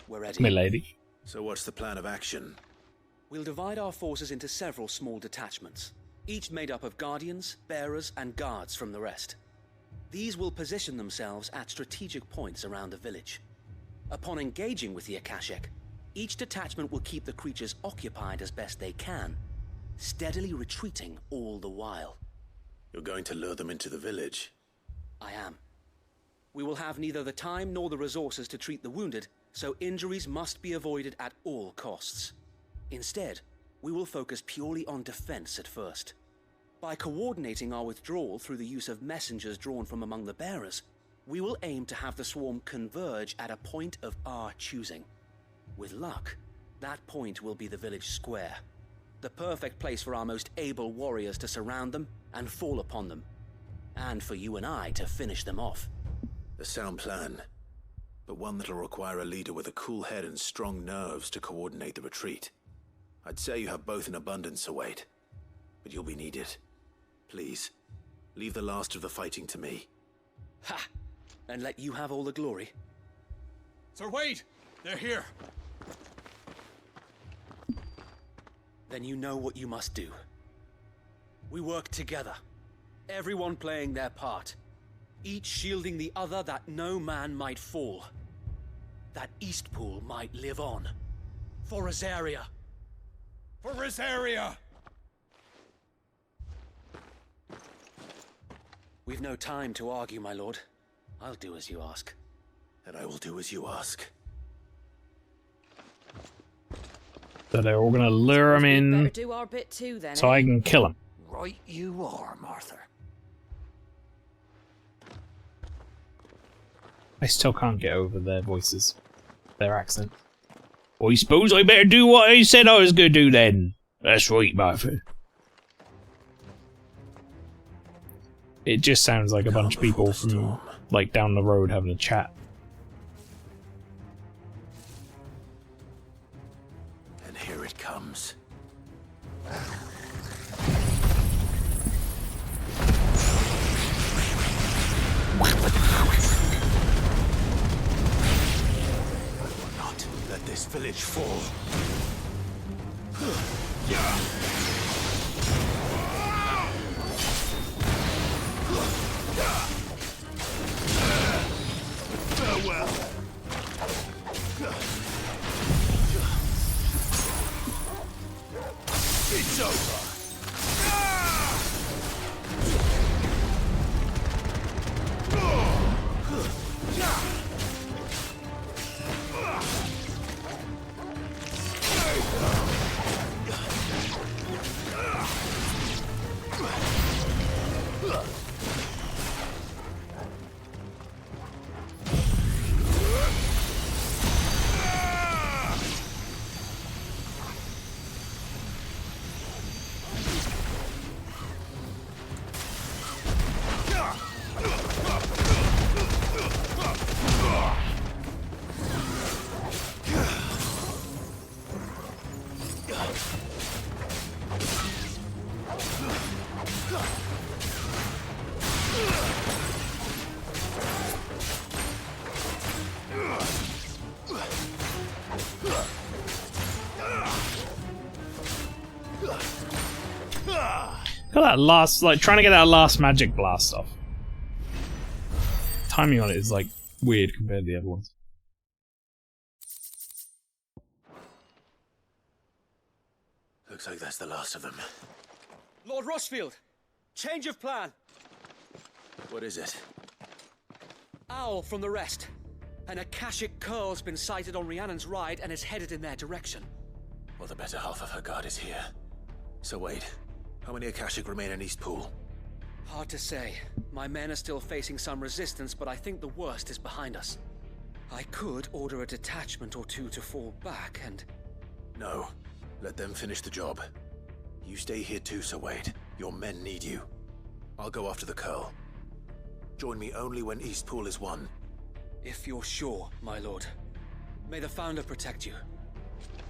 we're ready. My lady. So what's the plan of action? We'll divide our forces into several small detachments, each made up of guardians, bearers, and guards from the rest. These will position themselves at strategic points around the village. Upon engaging with the Akashic, each detachment will keep the creatures occupied as best they can, steadily retreating all the while. You're going to lure them into the village? I am. We will have neither the time nor the resources to treat the wounded, so injuries must be avoided at all costs. Instead, we will focus purely on defense at first. By coordinating our withdrawal through the use of messengers drawn from among the bearers, we will aim to have the swarm converge at a point of our choosing. With luck, that point will be the village square, the perfect place for our most able warriors to surround them and fall upon them, and for you and I to finish them off. A sound plan, but one that'll require a leader with a cool head and strong nerves to coordinate the retreat. I'd say you have both in abundance, Sir Wade, but you'll be needed. Please, leave the last of the fighting to me. Ha! And let you have all the glory. Sir Wade! They're here! Then you know what you must do. We work together, everyone playing their part, each shielding the other that no man might fall, that Eastpool might live on. For Rosaria! For Rosaria! We've no time to argue, my lord. I'll do as you ask. And I will do as you ask. So they're all gonna lure him in, Better do our bit too, then, so I can kill him. Right you are, Martha. I still can't get over their voices, their accent. Well, I suppose I better do what I said I was gonna do then. That's right, Martha. It just sounds like a bunch of people from, like, down the road having a chat. And here it comes. Not let this village fall. Farewell. It's over. Look at that last, like, trying to get that last magic blast off. Timing on it is, like, weird compared to the other ones. Looks like that's the last of them. Lord Rossfield! Change of plan! What is it? Owl from the rest. An Akashic curl's been sighted on Rhiannon's ride and is headed in their direction. Well, the better half of her guard is here. So wait, how many Akashic remain in Eastpool? Hard to say. My men are still facing some resistance, but I think the worst is behind us. I could order a detachment or two to fall back and... No. Let them finish the job. You stay here too, Sir Wade. Your men need you. I'll go after the Curl. Join me only when Eastpool is won. If you're sure, my lord. May the Founder protect you.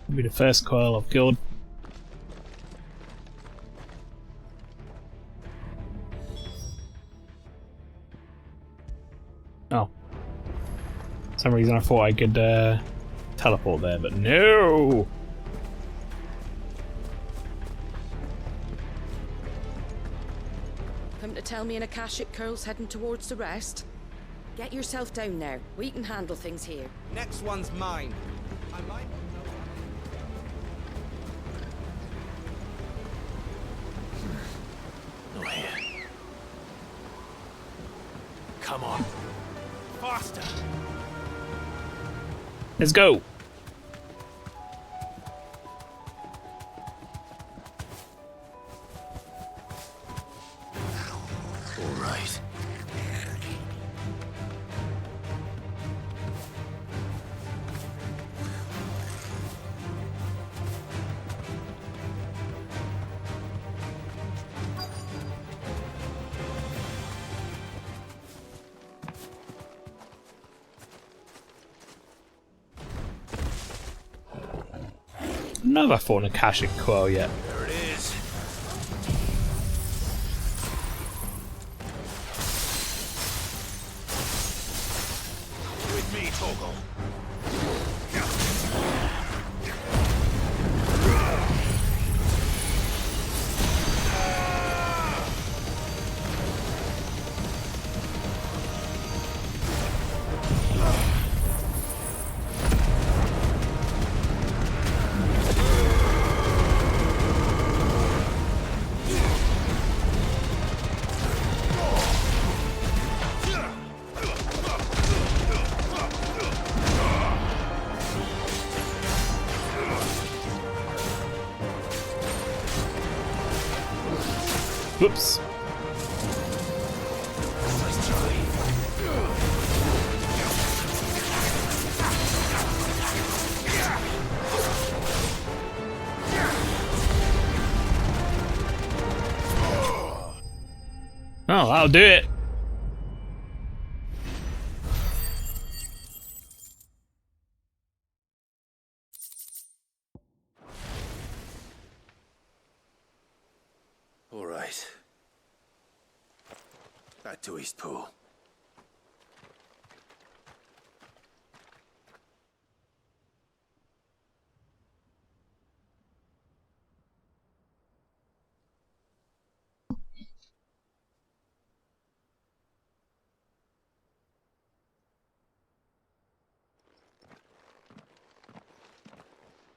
I'll be the first Curl I've killed. Oh. For some reason I thought I could teleport there, but no! Come to tell me an Akashic curl's heading towards the rest? Get yourself down there. We can handle things here. Next one's mine. I might not know. Oh, here. Come on. Faster. Let's go. know if I fought an Akashic Coil yet. There it is. With me, Toggle. Whoops. Oh, I'll do it. All right. Back to Eastpool.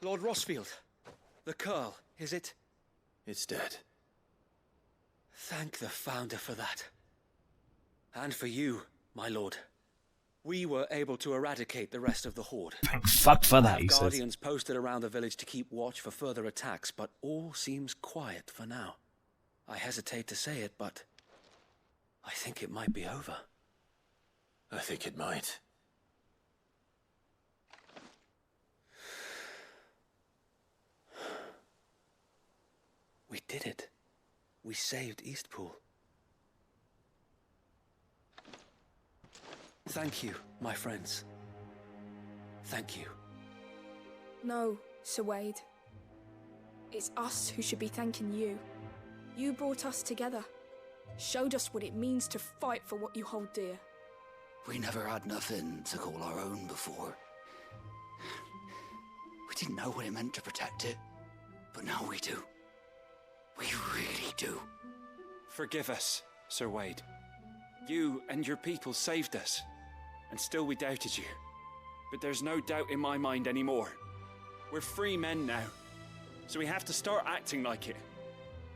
Lord Rossfield, the Curl, is it? It's dead. Thank the Founder for that. And for you, my lord. We were able to eradicate the rest of the Horde. Thank fuck for that, he says. Guardians posted around the village to keep watch for further attacks, but all seems quiet for now. I hesitate to say it, but I think it might be over. I think it might. We did it. We saved Eastpool. Thank you, my friends. Thank you. No, Sir Wade. It's us who should be thanking you. You brought us together. Showed us what it means to fight for what you hold dear. We never had nothing to call our own before. We didn't know what it meant to protect it, but now we do. We really do. Forgive us, Sir Wade. You and your people saved us, and still we doubted you. But there's no doubt in my mind anymore. We're free men now, so we have to start acting like it.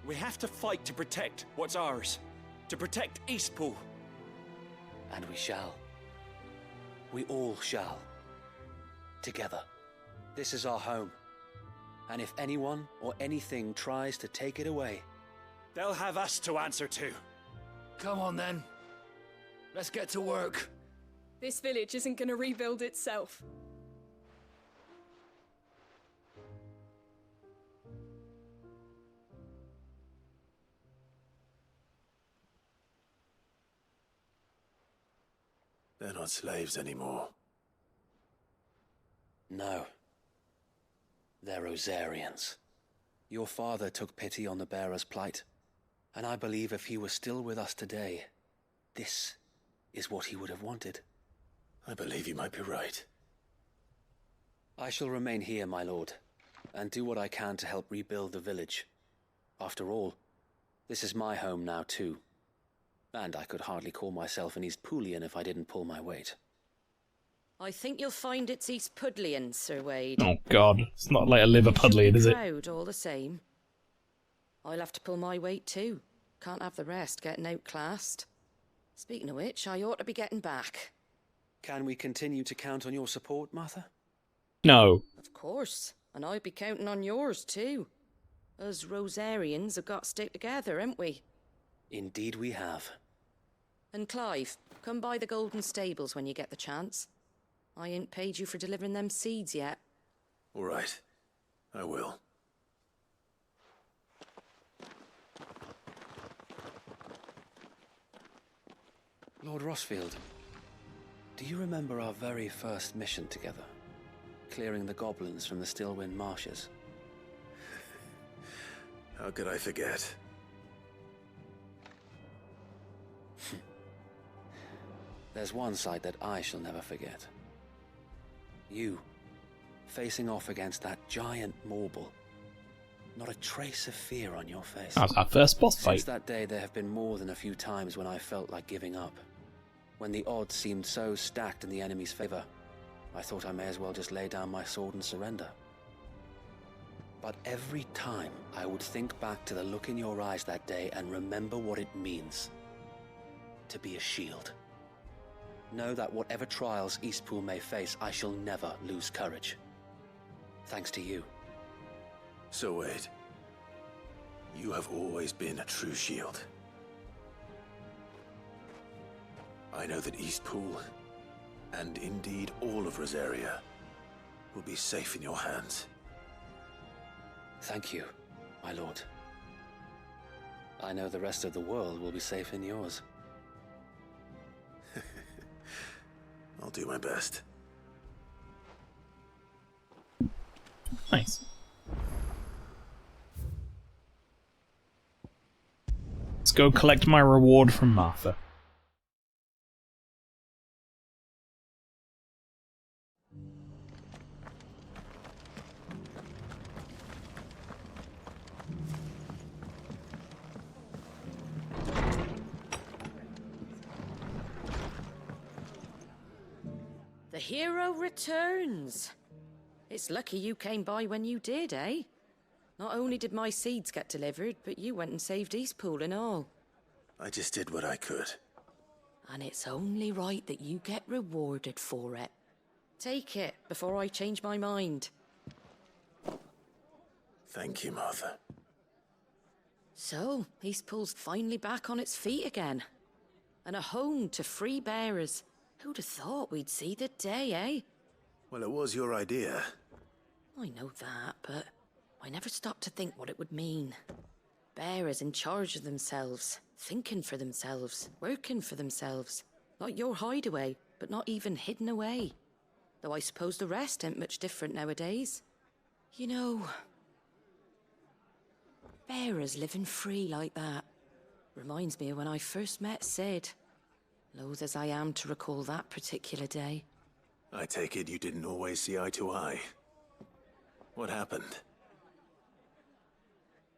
We have to fight to protect what's ours, to protect Eastpool. And we shall. We all shall. Together. This is our home. And if anyone or anything tries to take it away, they'll have us to answer to. Come on then. Let's get to work. This village isn't going to rebuild itself. They're not slaves anymore. No. They're Rosarians. Your father took pity on the bearer's plight, and I believe if he was still with us today, this is what he would have wanted. I believe you might be right. I shall remain here, my lord, and do what I can to help rebuild the village. After all, this is my home now too, and I could hardly call myself an Eastpoolian if I didn't pull my weight. I think you'll find it's Eastpudlian, Sir Wade. Oh god, it's not like a Liverpudlian, is it? Proud all the same. I'll have to pull my weight too. Can't have the rest getting outclassed. Speaking of which, I ought to be getting back. Can we continue to count on your support, Martha? No. Of course, and I'd be counting on yours too. Us Rosarians have got to stick together, haven't we? Indeed we have. And Clive, come by the Golden Stables when you get the chance. I ain't paid you for delivering them seeds yet. All right. I will. Lord Rossfield, do you remember our very first mission together? Clearing the goblins from the Stillwind Marshes? How could I forget? There's one sight that I shall never forget. You, facing off against that giant Morble. Not a trace of fear on your face. That was our first boss fight. Since that day, there have been more than a few times when I felt like giving up. When the odds seemed so stacked in the enemy's favor, I thought I may as well just lay down my sword and surrender. But every time, I would think back to the look in your eyes that day and remember what it means to be a shield. Know that whatever trials Eastpool may face, I shall never lose courage. Thanks to you. So wait. You have always been a true shield. I know that Eastpool, and indeed all of Rosaria, will be safe in your hands. Thank you, my lord. I know the rest of the world will be safe in yours. I'll do my best. Nice. Let's go collect my reward from Martha. The hero returns. It's lucky you came by when you did, eh? Not only did my seeds get delivered, but you went and saved Eastpool and all. I just did what I could. And it's only right that you get rewarded for it. Take it before I change my mind. Thank you, Martha. So, Eastpool's finally back on its feet again. And a home to free bearers. Who'd have thought we'd see the day, eh? Well, it was your idea. I know that, but I never stopped to think what it would mean. Bearers in charge of themselves, thinking for themselves, working for themselves. Like your hideaway, but not even hidden away. Though I suppose the rest ain't much different nowadays. You know, bearers living free like that reminds me of when I first met Sid. Loath as I am to recall that particular day. I take it you didn't always see eye to eye. What happened?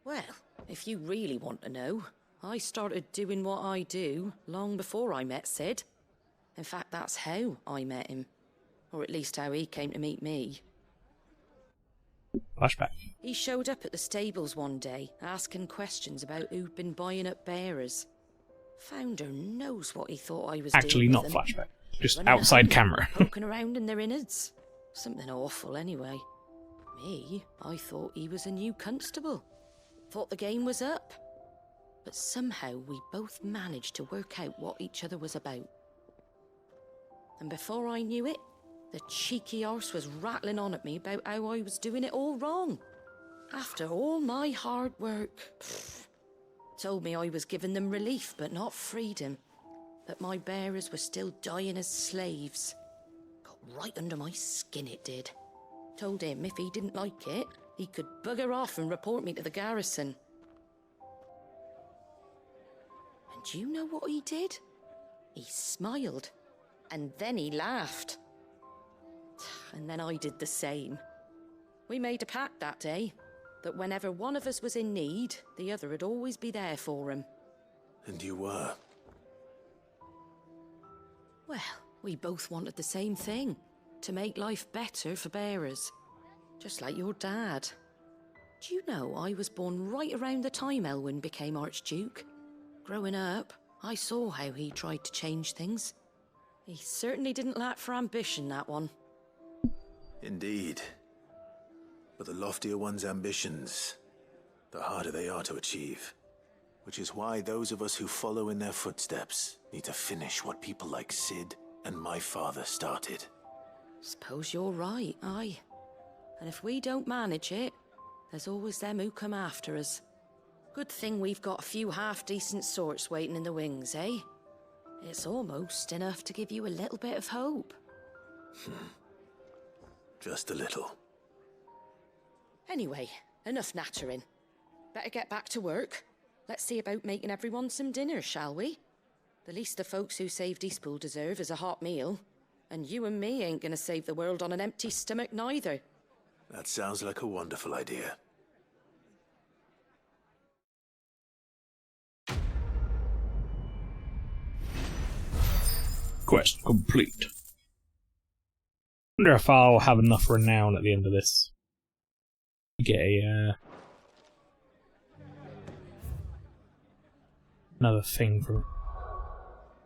Well, if you really want to know, I started doing what I do long before I met Sid. In fact, that's how I met him. Or at least how he came to meet me. Flashback. He showed up at the stables one day, asking questions about who'd been buying up bearers. Founder knows what he thought I was Actually, doing not with them. flashback. Just Running outside around, camera. poking around in their innards. Something awful, anyway. Me, I thought he was a new constable. Thought the game was up. But somehow we both managed to work out what each other was about. And before I knew it, the cheeky arse was rattling on at me about how I was doing it all wrong. After all my hard work. Told me I was giving them relief, but not freedom. That my bearers were still dying as slaves. Got right under my skin, it did. Told him if he didn't like it, he could bugger off and report me to the garrison. And do you know what he did? He smiled. And then he laughed. And then I did the same. We made a pact that day, that whenever one of us was in need, the other would always be there for him. And you were? Well, we both wanted the same thing. To make life better for bearers. Just like your dad. Do you know I was born right around the time Elwyn became Archduke? Growing up, I saw how he tried to change things. He certainly didn't lack for ambition, that one. Indeed. But the loftier one's ambitions, the harder they are to achieve. Which is why those of us who follow in their footsteps need to finish what people like Sid and my father started. Suppose you're right, aye. And if we don't manage it, there's always them who come after us. Good thing we've got a few half-decent sorts waiting in the wings, eh? It's almost enough to give you a little bit of hope. Just a little. Anyway, enough nattering. Better get back to work. Let's see about making everyone some dinner, shall we? The least the folks who saved Eastpool deserve is a hot meal. And you and me ain't gonna save the world on an empty stomach neither. That sounds like a wonderful idea. Quest complete. Wonder if I'll have enough renown at the end of this. Get a another thing from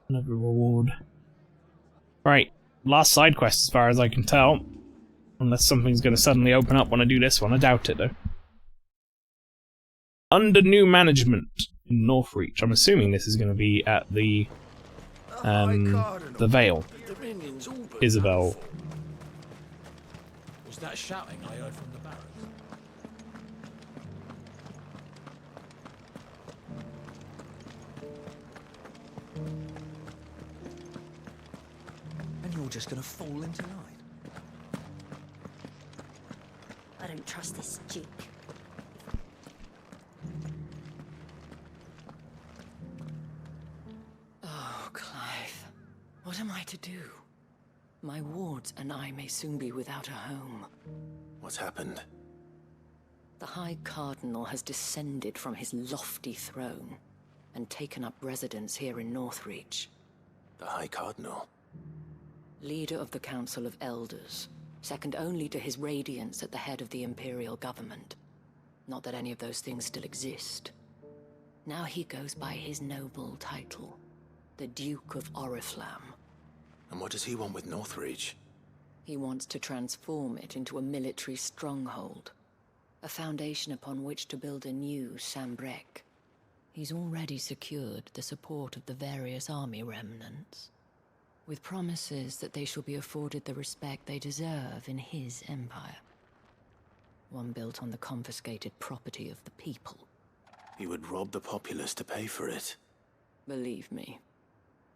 another reward. Right, last side quest as far as I can tell. Unless something's going to suddenly open up when I do this one. I doubt it though. Under new management in Northreach. I'm assuming this is going to be at the Vale. Isabel. Was that shouting I heard from the barracks? And you're just gonna fall into line? I don't trust this Duke. Oh, Clive. What am I to do? My wards and I may soon be without a home. What's happened? The High Cardinal has descended from his lofty throne and taken up residence here in Northreach. The High Cardinal? Leader of the Council of Elders, second only to his Radiance at the head of the Imperial government. Not that any of those things still exist. Now he goes by his noble title, the Duke of Oriflamme. And what does he want with Northreach? He wants to transform it into a military stronghold, a foundation upon which to build a new Sambrec. He's already secured the support of the various army remnants, with promises that they shall be afforded the respect they deserve in his empire. One built on the confiscated property of the people. He would rob the populace to pay for it. Believe me,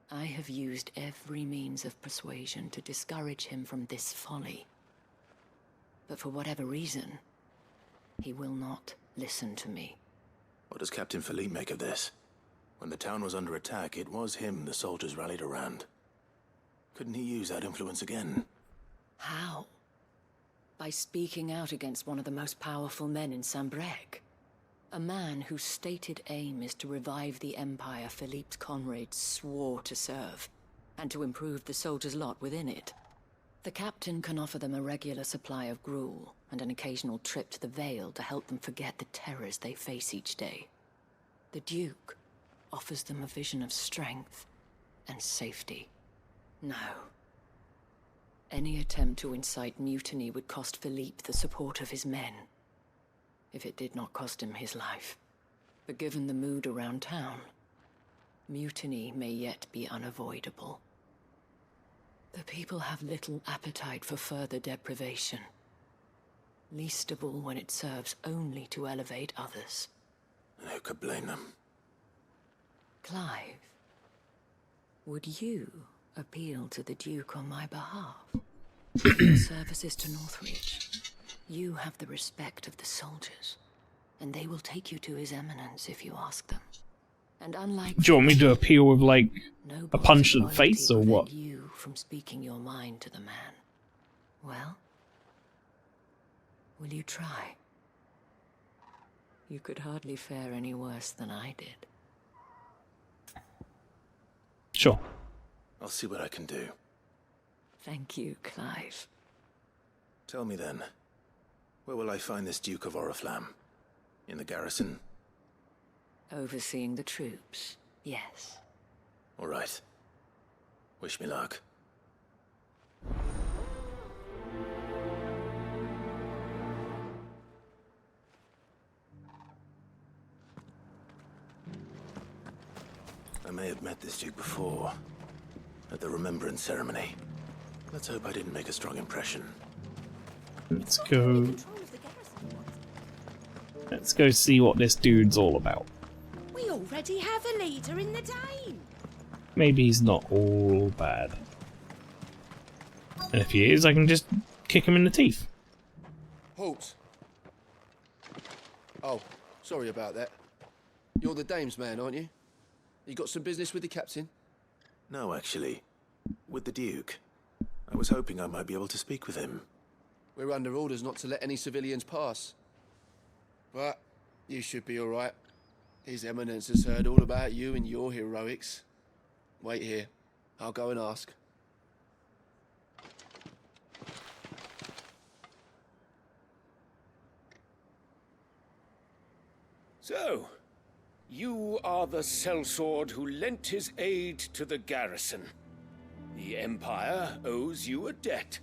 I have used every means of persuasion to discourage him from this folly. But for whatever reason, he will not listen to me. What does Captain Philippe make of this? When the town was under attack, it was him the soldiers rallied around. Couldn't he use that influence again? How? By speaking out against one of the most powerful men in Sambrec. A man whose stated aim is to revive the empire Philippe's comrades swore to serve, and to improve the soldiers' lot within it. The captain can offer them a regular supply of gruel, and an occasional trip to the Vale to help them forget the terrors they face each day. The Duke offers them a vision of strength and safety. No. Any attempt to incite mutiny would cost Philippe the support of his men, if it did not cost him his life. But given the mood around town, mutiny may yet be unavoidable. The people have little appetite for further deprivation, least of all when it serves only to elevate others. And who could blame them? Clive, would you appeal to the Duke on my behalf? Your services to Northreach. You have the respect of the soldiers, and they will take you to his eminence if you ask them. And unlike Do you want me to appeal with, like, a punch to the face, or what? You from speaking your mind to the man. Well, will you try? You could hardly fare any worse than I did. Sure. I'll see what I can do. Thank you, Clive. Tell me then, where will I find this Duke of Oriflamme? In the garrison? Overseeing the troops, yes. All right. Wish me luck. I may have met this Duke before, at the Remembrance Ceremony. Let's hope I didn't make a strong impression. Let's go. Let's go see what this dude's all about. We already have a leader in the Dane. Maybe he's not all bad. And if he is, I can just kick him in the teeth. Halt! Oh, Sorry about that. You're the dame's man, aren't you? You got some business with the captain? No, actually. With the Duke. I was hoping I might be able to speak with him. We're under orders not to let any civilians pass. But you should be all right. His Eminence has heard all about you and your heroics. Wait here. I'll go and ask. So, you are the sellsword who lent his aid to the garrison. The Empire owes you a debt,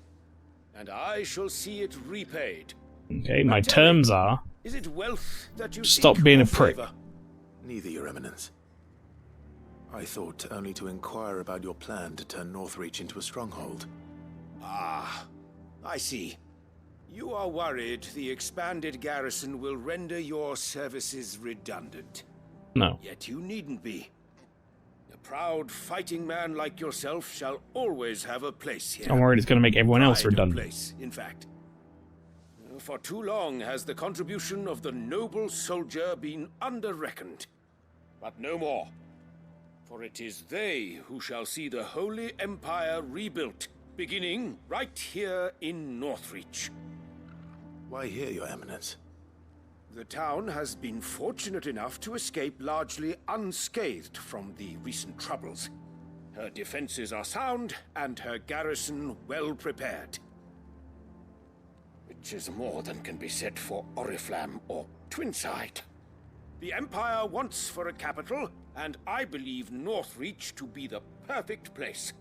and I shall see it repaid. Okay, my terms are... Is it wealth that you stop seek being or a prick. favor? Neither, Your Eminence. I thought only to inquire about your plan to turn Northreach into a stronghold. Ah, I see. You are worried the expanded garrison will render your services redundant. No. Yet you needn't be. A proud fighting man like yourself shall always have a place here. I'm worried it's going to make everyone else Pride of redundant. Place, in fact. For too long has the contribution of the noble soldier been under-reckoned. But no more. For it is they who shall see the Holy Empire rebuilt, beginning right here in Northreach. Why here, Your Eminence? The town has been fortunate enough to escape largely unscathed from the recent troubles. Her defenses are sound, and her garrison well prepared. Which is more than can be said for Oriflamme or Twinside. The Empire wants for a capital, and I believe Northreach to be the perfect place.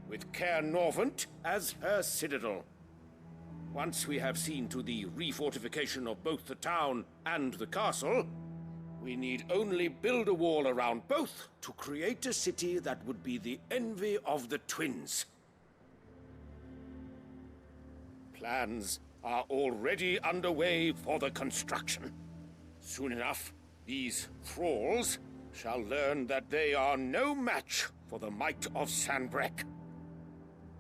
With Caer Norvent as her citadel. Once we have seen to the refortification of both the town and the castle, we need only build a wall around both to create a city that would be the envy of the twins. Plans are already underway for the construction. Soon enough, these thralls shall learn that they are no match for the might of Sanbreque.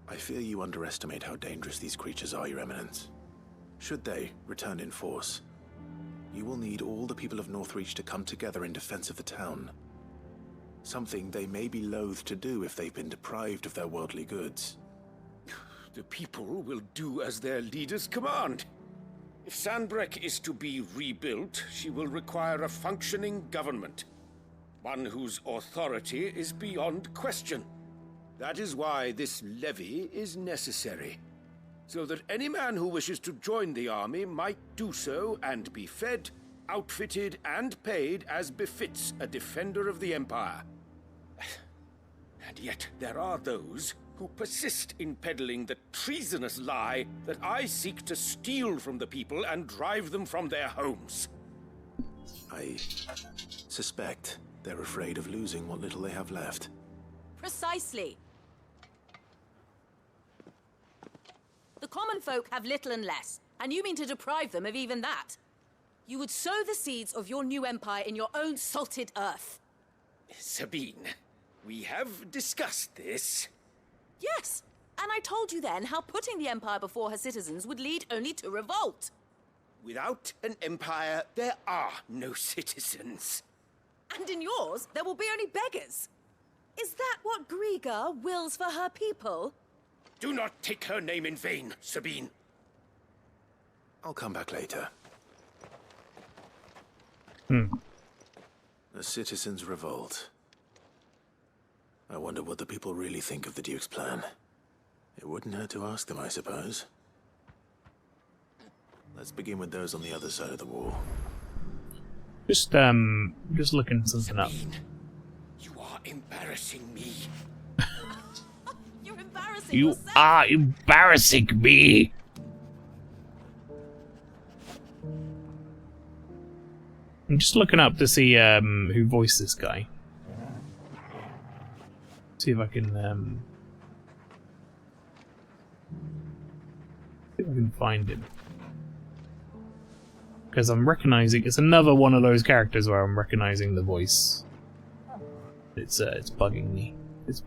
I fear you underestimate how dangerous these creatures are, Your Eminence. Should they return in force, you will need all the people of Northreach to come together in defense of the town. Something they may be loath to do if they've been deprived of their worldly goods. The people will do as their leaders command. If Sanbreque is to be rebuilt, she will require a functioning government. One whose authority is beyond question. That is why this levy is necessary. So that any man who wishes to join the army might do so and be fed, outfitted, and paid as befits a defender of the Empire. And yet there are those who persist in peddling the treasonous lie that I seek to steal from the people and drive them from their homes. I suspect they're afraid of losing what little they have left. Precisely. The common folk have little and less, and you mean to deprive them of even that. You would sow the seeds of your new empire in your own salted earth. Sabine, we have discussed this. Yes, and I told you then how putting the empire before her citizens would lead only to revolt. Without an empire, there are no citizens. And in yours, there will be only beggars. Is that what Griga wills for her people? Do not take her name in vain, Sabine. I'll come back later. The citizens revolt. I wonder what the people really think of the Duke's plan. It wouldn't hurt to ask them, I suppose. Let's begin with those on the other side of the wall. Just looking something up. You are embarrassing me. You're embarrassing You yourself. are embarrassing me. I'm just looking up to see who voiced this guy. See if I can find him. Because I'm recognizing it's another one of those characters where I'm recognizing the voice. It's bugging me. Let's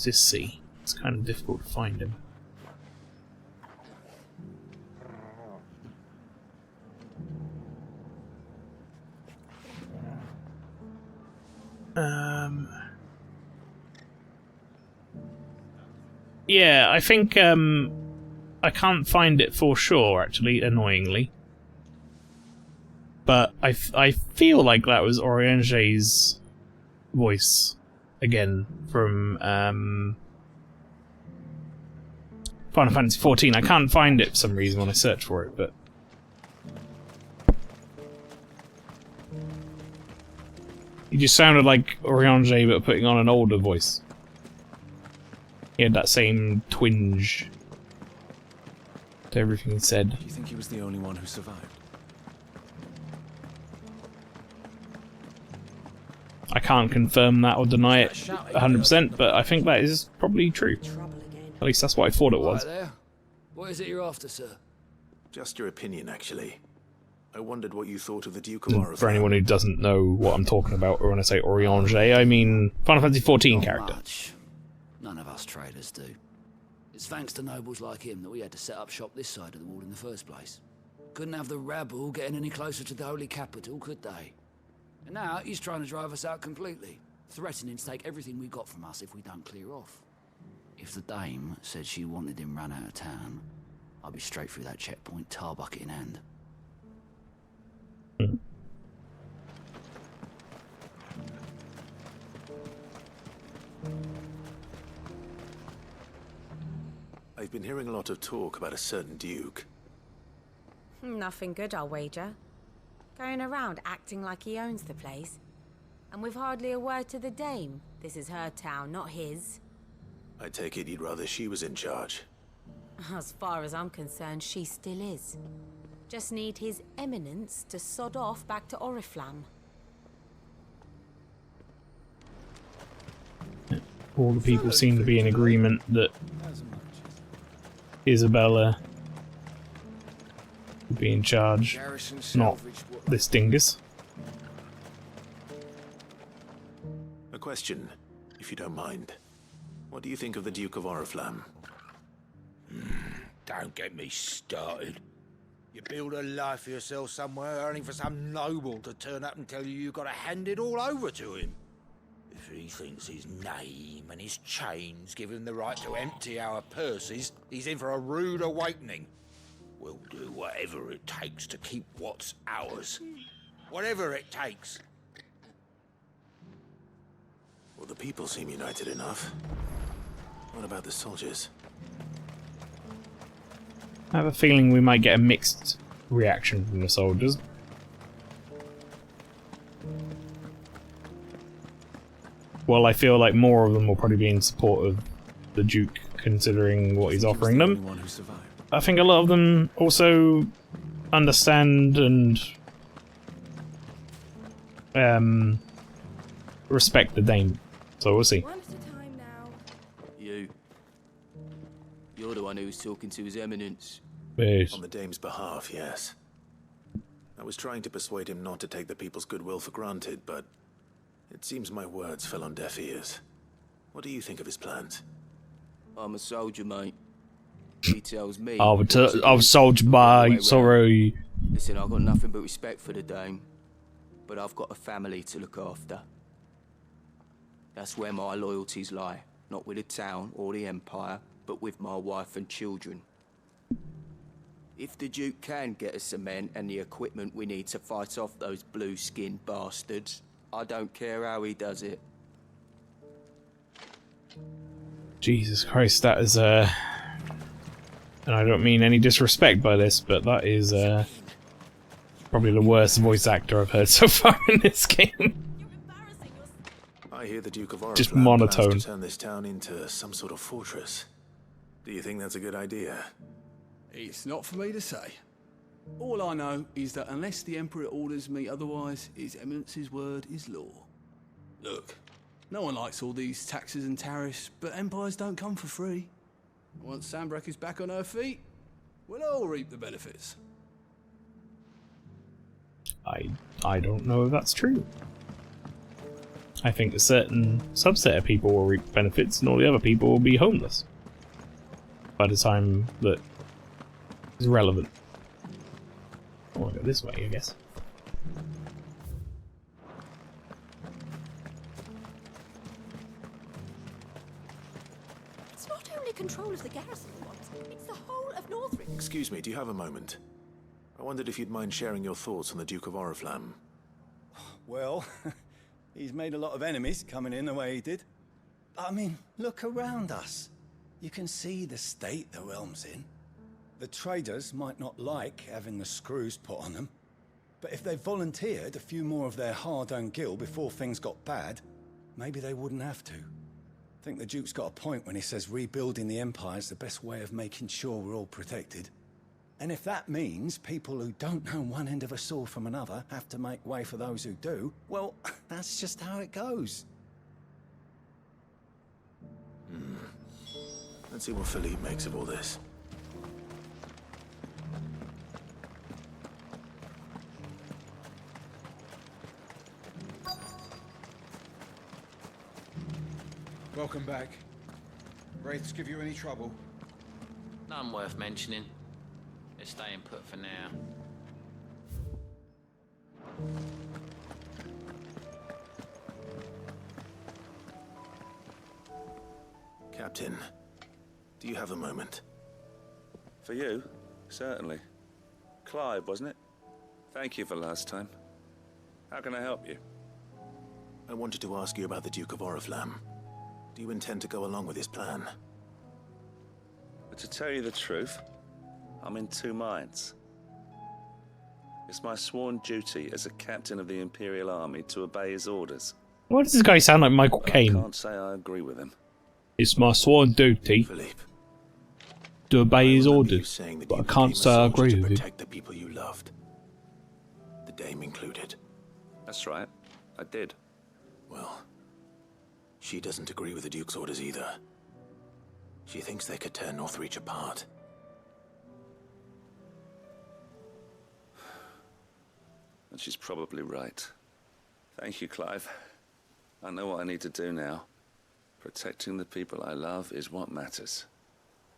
just see. It's kind of difficult to find him. Yeah, I think I can't find it for sure, actually, annoyingly. But I feel like that was Oriange's voice again from Final Fantasy XIV. I can't find it for some reason when I search for it, but he just sounded like Oriange but putting on an older voice. He had that same twinge to everything he said. Do you think he was the only one who survived? I can't confirm that or deny it 100%, but I think that is probably true. At least that's what I thought it was. Right there. What is it you're after, sir? Just your opinion, actually. I wondered what you thought of the Duke of Oriflamme. For anyone who doesn't know what I'm talking about, or when I say Oriange, I mean Final Fantasy XIV character. Much. None of us traders do. It's thanks to nobles like him that we had to set up shop this side of the wall in the first place. Couldn't have the rabble getting any closer to the holy capital, could they? And now he's trying to drive us out completely, threatening to take everything we got from us if we don't clear off. If the dame said she wanted him run out of town, I'd be straight through that checkpoint, tar bucket in hand. I've been hearing a lot of talk about a certain duke. Nothing good, I'll wager. Going around acting like he owns the place. And with hardly a word to the dame. This is her town, not his. I take it you'd rather she was in charge. As far as I'm concerned, she still is. Just need his eminence to sod off back to Oriflamme. All the people seem to be in agreement that Isabella would be in charge, not this dingus. A question, if you don't mind. What do you think of the Duke of Oriflamme? Don't get me started. You build a life for yourself somewhere, only for some noble to turn up and tell you you've got to hand it all over to him. If he thinks his name and his chains give him the right to empty our purses, he's in for a rude awakening. We'll do whatever it takes to keep what's ours. Whatever it takes. Well, the people seem united enough. What about the soldiers? I have a feeling we might get a mixed reaction from the soldiers. Well, I feel like more of them will probably be in support of the Duke, considering what he's offering them. I think a lot of them also understand and respect the Dame. So we'll see. You're the one who was talking to His Eminence. Yes. On the Dame's behalf, yes. I was trying to persuade him not to take the people's goodwill for granted, but it seems my words fell on deaf ears. What do you think of his plans? I'm a soldier, mate. He tells me... I've soldier, mate, sorry. Listen, I've got nothing but respect for the Dame, but I've got a family to look after. That's where my loyalties lie, not with the town or the Empire, but with my wife and children. If the Duke can get us the men and the equipment we need to fight off those blue-skinned bastards, I don't care how he does it. Jesus Christ, that is and I don't mean any disrespect by this, but that is probably the worst voice actor I've heard so far in this game. I hear the Duke of Oriflamme Just monotone. plans to turn this town into some sort of fortress. Do you think that's a good idea? It's not for me to say. All I know is that unless the Emperor orders me otherwise, His Eminence's word is law. Look, no one likes all these taxes and tariffs, but empires don't come for free. Once Sanbreque is back on her feet, we'll all reap the benefits. I don't know if that's true. I think a certain subset of people will reap benefits and all the other people will be homeless by the time that is relevant. I want to go this way, I guess. control of the garrison we want. It's the whole of Northrend. Excuse me, do you have a moment? I wondered if you'd mind sharing your thoughts on the Duke of Oriflamme. Well, he's made a lot of enemies coming in the way he did. I mean, look around us. You can see the state the realm's in. The traders might not like having the screws put on them, but if they volunteered a few more of their hard-earned gil before things got bad, maybe they wouldn't have to. I think the Duke's got a point when he says rebuilding the Empire's the best way of making sure we're all protected. And if that means people who don't know one end of a sword from another have to make way for those who do, well, that's just how it goes. Let's see what Philippe makes of all this. Welcome back. Wraiths give you any trouble? None worth mentioning. They're staying put for now. Captain, do you have a moment? For you? Certainly. Clive, wasn't it? Thank you for last time. How can I help you? I wanted to ask you about the Duke of Oriflamme. Do you intend to go along with his plan? But to tell you the truth, I'm in two minds. It's my sworn duty as a captain of the Imperial Army to obey his orders. Why does this guy sound like Michael Caine? I can't say I agree with him. It's my sworn duty to obey his orders, but I can't say I agree with him. Protect the people you loved. The Dame included. That's right. I did. Well, she doesn't agree with the Duke's orders either. She thinks they could tear Northreach apart. And she's probably right. Thank you, Clive. I know what I need to do now. Protecting the people I love is what matters.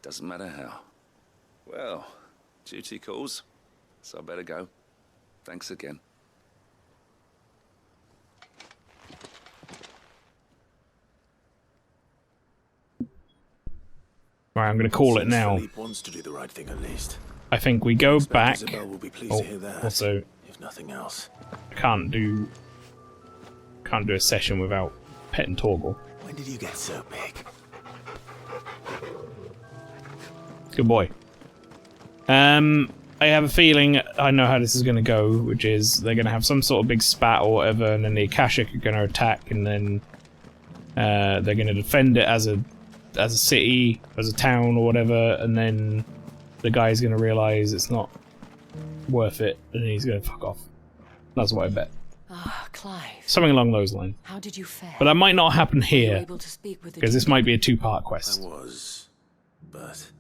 Doesn't matter how. Well, duty calls, so I better go. Thanks again. Right, I'm going to call it now. Philippe wants to do the right thing at least. I think we go back. Isabel will be pleased to hear that. Also, if nothing else. I can't do a session without petting Torgal. When did you get so big? Good boy. I have a feeling I know how this is going to go, which is they're going to have some sort of big spat or whatever, and then the Akashic are going to attack, and then they're going to defend it as a city, as a town or whatever, and then the guy's going to realise it's not worth it, and he's going to fuck off. That's what I bet. Ah, Clive. Something along those lines. How did you fare? But that might not happen Were you here, able to speak with the because this Duke? might be a two-part quest. I was, but...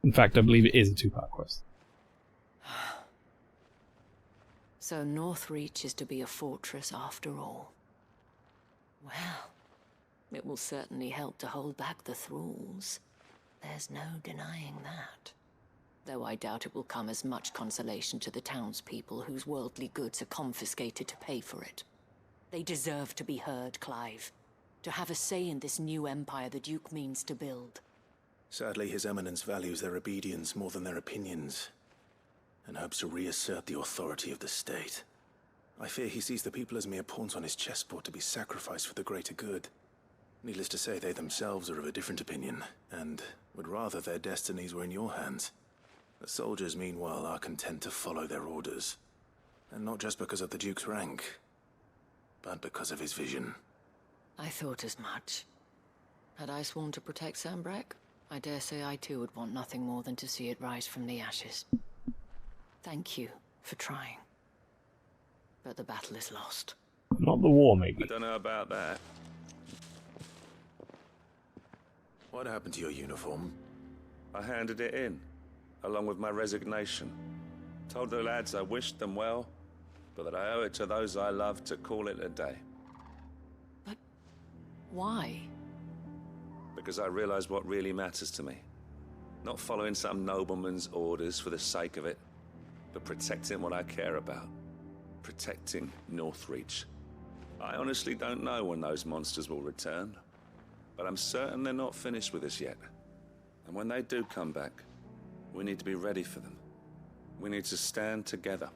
In fact, I believe it is a two-part quest. So Northreach is to be a fortress after all. Well, it will certainly help to hold back the thralls. There's no denying that. Though I doubt it will come as much consolation to the townspeople whose worldly goods are confiscated to pay for it. They deserve to be heard, Clive. To have a say in this new empire the Duke means to build. Sadly, His Eminence values their obedience more than their opinions, and hopes to reassert the authority of the state. I fear he sees the people as mere pawns on his chessboard to be sacrificed for the greater good. Needless to say, they themselves are of a different opinion, and would rather their destinies were in your hands. The soldiers, meanwhile, are content to follow their orders. And not just because of the Duke's rank, but because of his vision. I thought as much. Had I sworn to protect Sanbreque, I dare say I too would want nothing more than to see it rise from the ashes. Thank you for trying. But the battle is lost. Not the war, maybe. I don't know about that. What happened to your uniform? I handed it in, along with my resignation. Told the lads I wished them well, but that I owe it to those I love to call it a day. But why? Because I realized what really matters to me. Not following some nobleman's orders for the sake of it, but protecting what I care about. Protecting Northreach. I honestly don't know when those monsters will return, but I'm certain they're not finished with us yet. And when they do come back, we need to be ready for them. We need to stand together,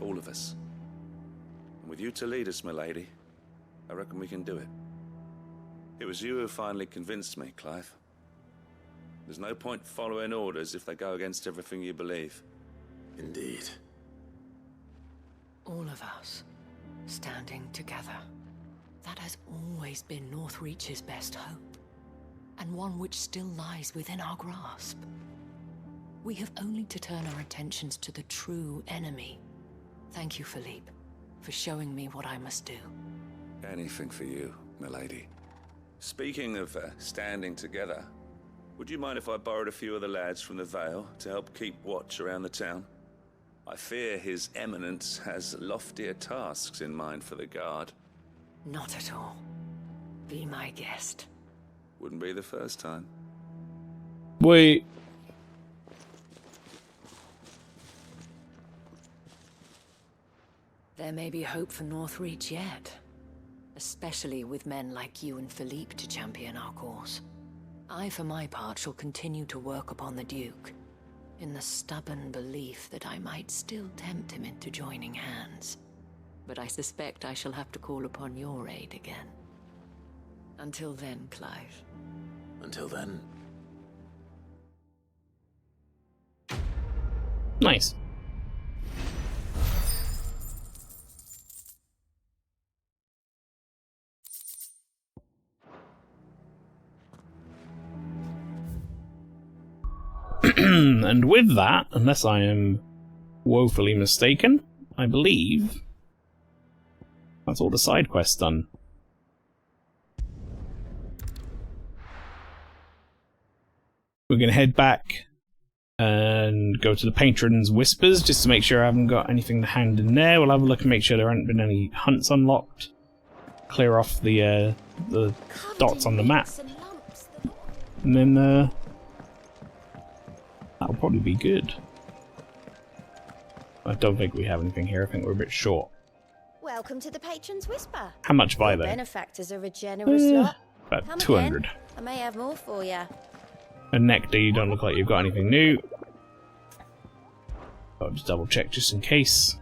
all of us. And with you to lead us, milady, I reckon we can do it. It was you who finally convinced me, Clive. There's no point following orders if they go against everything you believe. Indeed. All of us, standing together. That has always been Northreach's best hope, and one which still lies within our grasp. We have only to turn our attentions to the true enemy. Thank you, Philippe, for showing me what I must do. Anything for you, milady. Speaking of standing together, would you mind if I borrowed a few of the lads from the Vale to help keep watch around the town? I fear His Eminence has loftier tasks in mind for the guard. Not at all. Be my guest. Wouldn't be the first time. Wait. There may be hope for Northreach yet. Especially with men like you and Philippe to champion our cause. I, for my part, shall continue to work upon the Duke, in the stubborn belief that I might still tempt him into joining hands. But I suspect I shall have to call upon your aid again. Until then, Clive. Until then. Nice. And with that, unless I am woefully mistaken, I believe that's all the side quests done. We're going to head back and go to the Patron's Whispers just to make sure I haven't got anything to hand in there. We'll have a look and make sure there haven't been any hunts unlocked. Clear off the dots on the map. And then that'll probably be good. I don't think we have anything here. I think we're a bit short. Welcome to the Patron's Whisper. How much buy they? Benefactors are a generous lot. About Come 200. again. I may have more for you. And Nectar, you don't look like you've got anything new. I'll just double check just in case.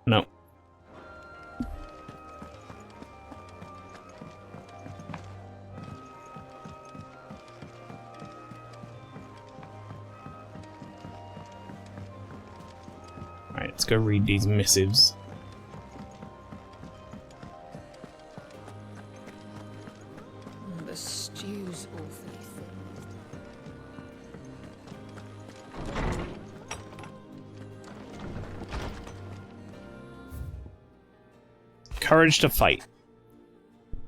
No. Alright, let's go read these missives. The stew's awfully thick. Courage to fight.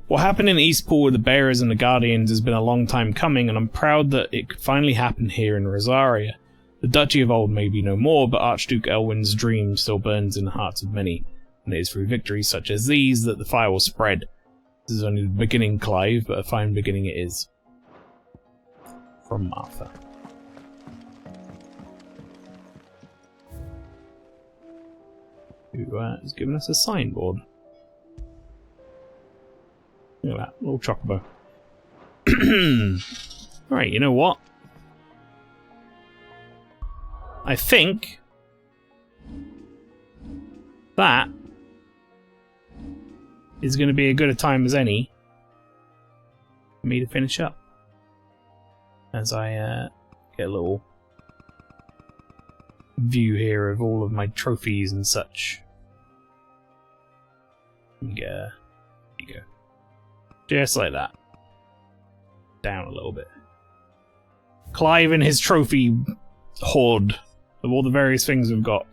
What happened in Eastpool with the Bearers and the Guardians has been a long time coming, and I'm proud that it could finally happen here in Rosaria. The Duchy of old may be no more, but Archduke Elwin's dream still burns in the hearts of many, and it is through victories such as these that the fire will spread. This is only the beginning, Clive, but a fine beginning it is. From Martha. Who has given us a signboard. Look at that, little chocobo. Alright, you know what? I think that is going to be as good a time as any for me to finish up. As I get a little view here of all of my trophies and such. Yeah, there you go. Just like that. Down a little bit. Clive and his trophy hoard of all the various things we've got.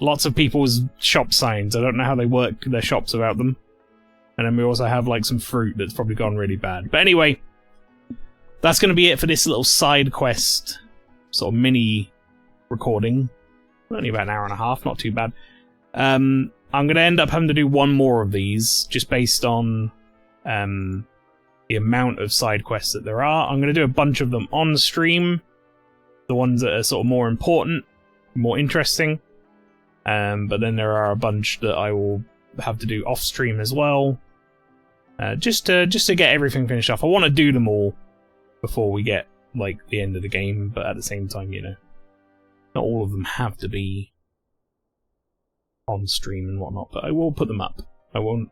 Lots of people's shop signs. I don't know how they work their shops without them. And then we also have like some fruit that's probably gone really bad. But anyway, that's going to be it for this little side quest sort of mini recording. Only about an hour and a half, not too bad. I'm going to end up having to do one more of these, just based on the amount of side quests that there are. I'm going to do a bunch of them on stream. The ones that are sort of more important, more interesting. But then there are a bunch that I will have to do off stream as well. Just to get everything finished off. I want to do them all before we get like the end of the game, but at the same time, you know, not all of them have to be on stream and whatnot. But I will put them up. I won't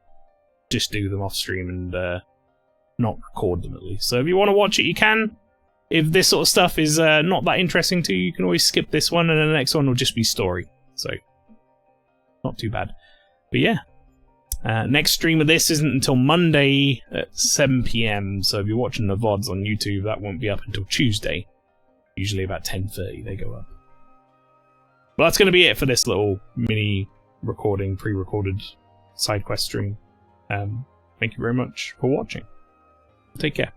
just do them off stream and not record them at least. So if you want to watch it, you can. If this sort of stuff is not that interesting to you, you can always skip this one, and then the next one will just be story. So not too bad. But yeah. Next stream of this isn't until Monday at 7 PM, so if you're watching the VODs on YouTube, that won't be up until Tuesday. Usually about 10:30 they go up. Well, that's going to be it for this little mini recording, pre-recorded side quest stream. Thank you very much for watching. Take care.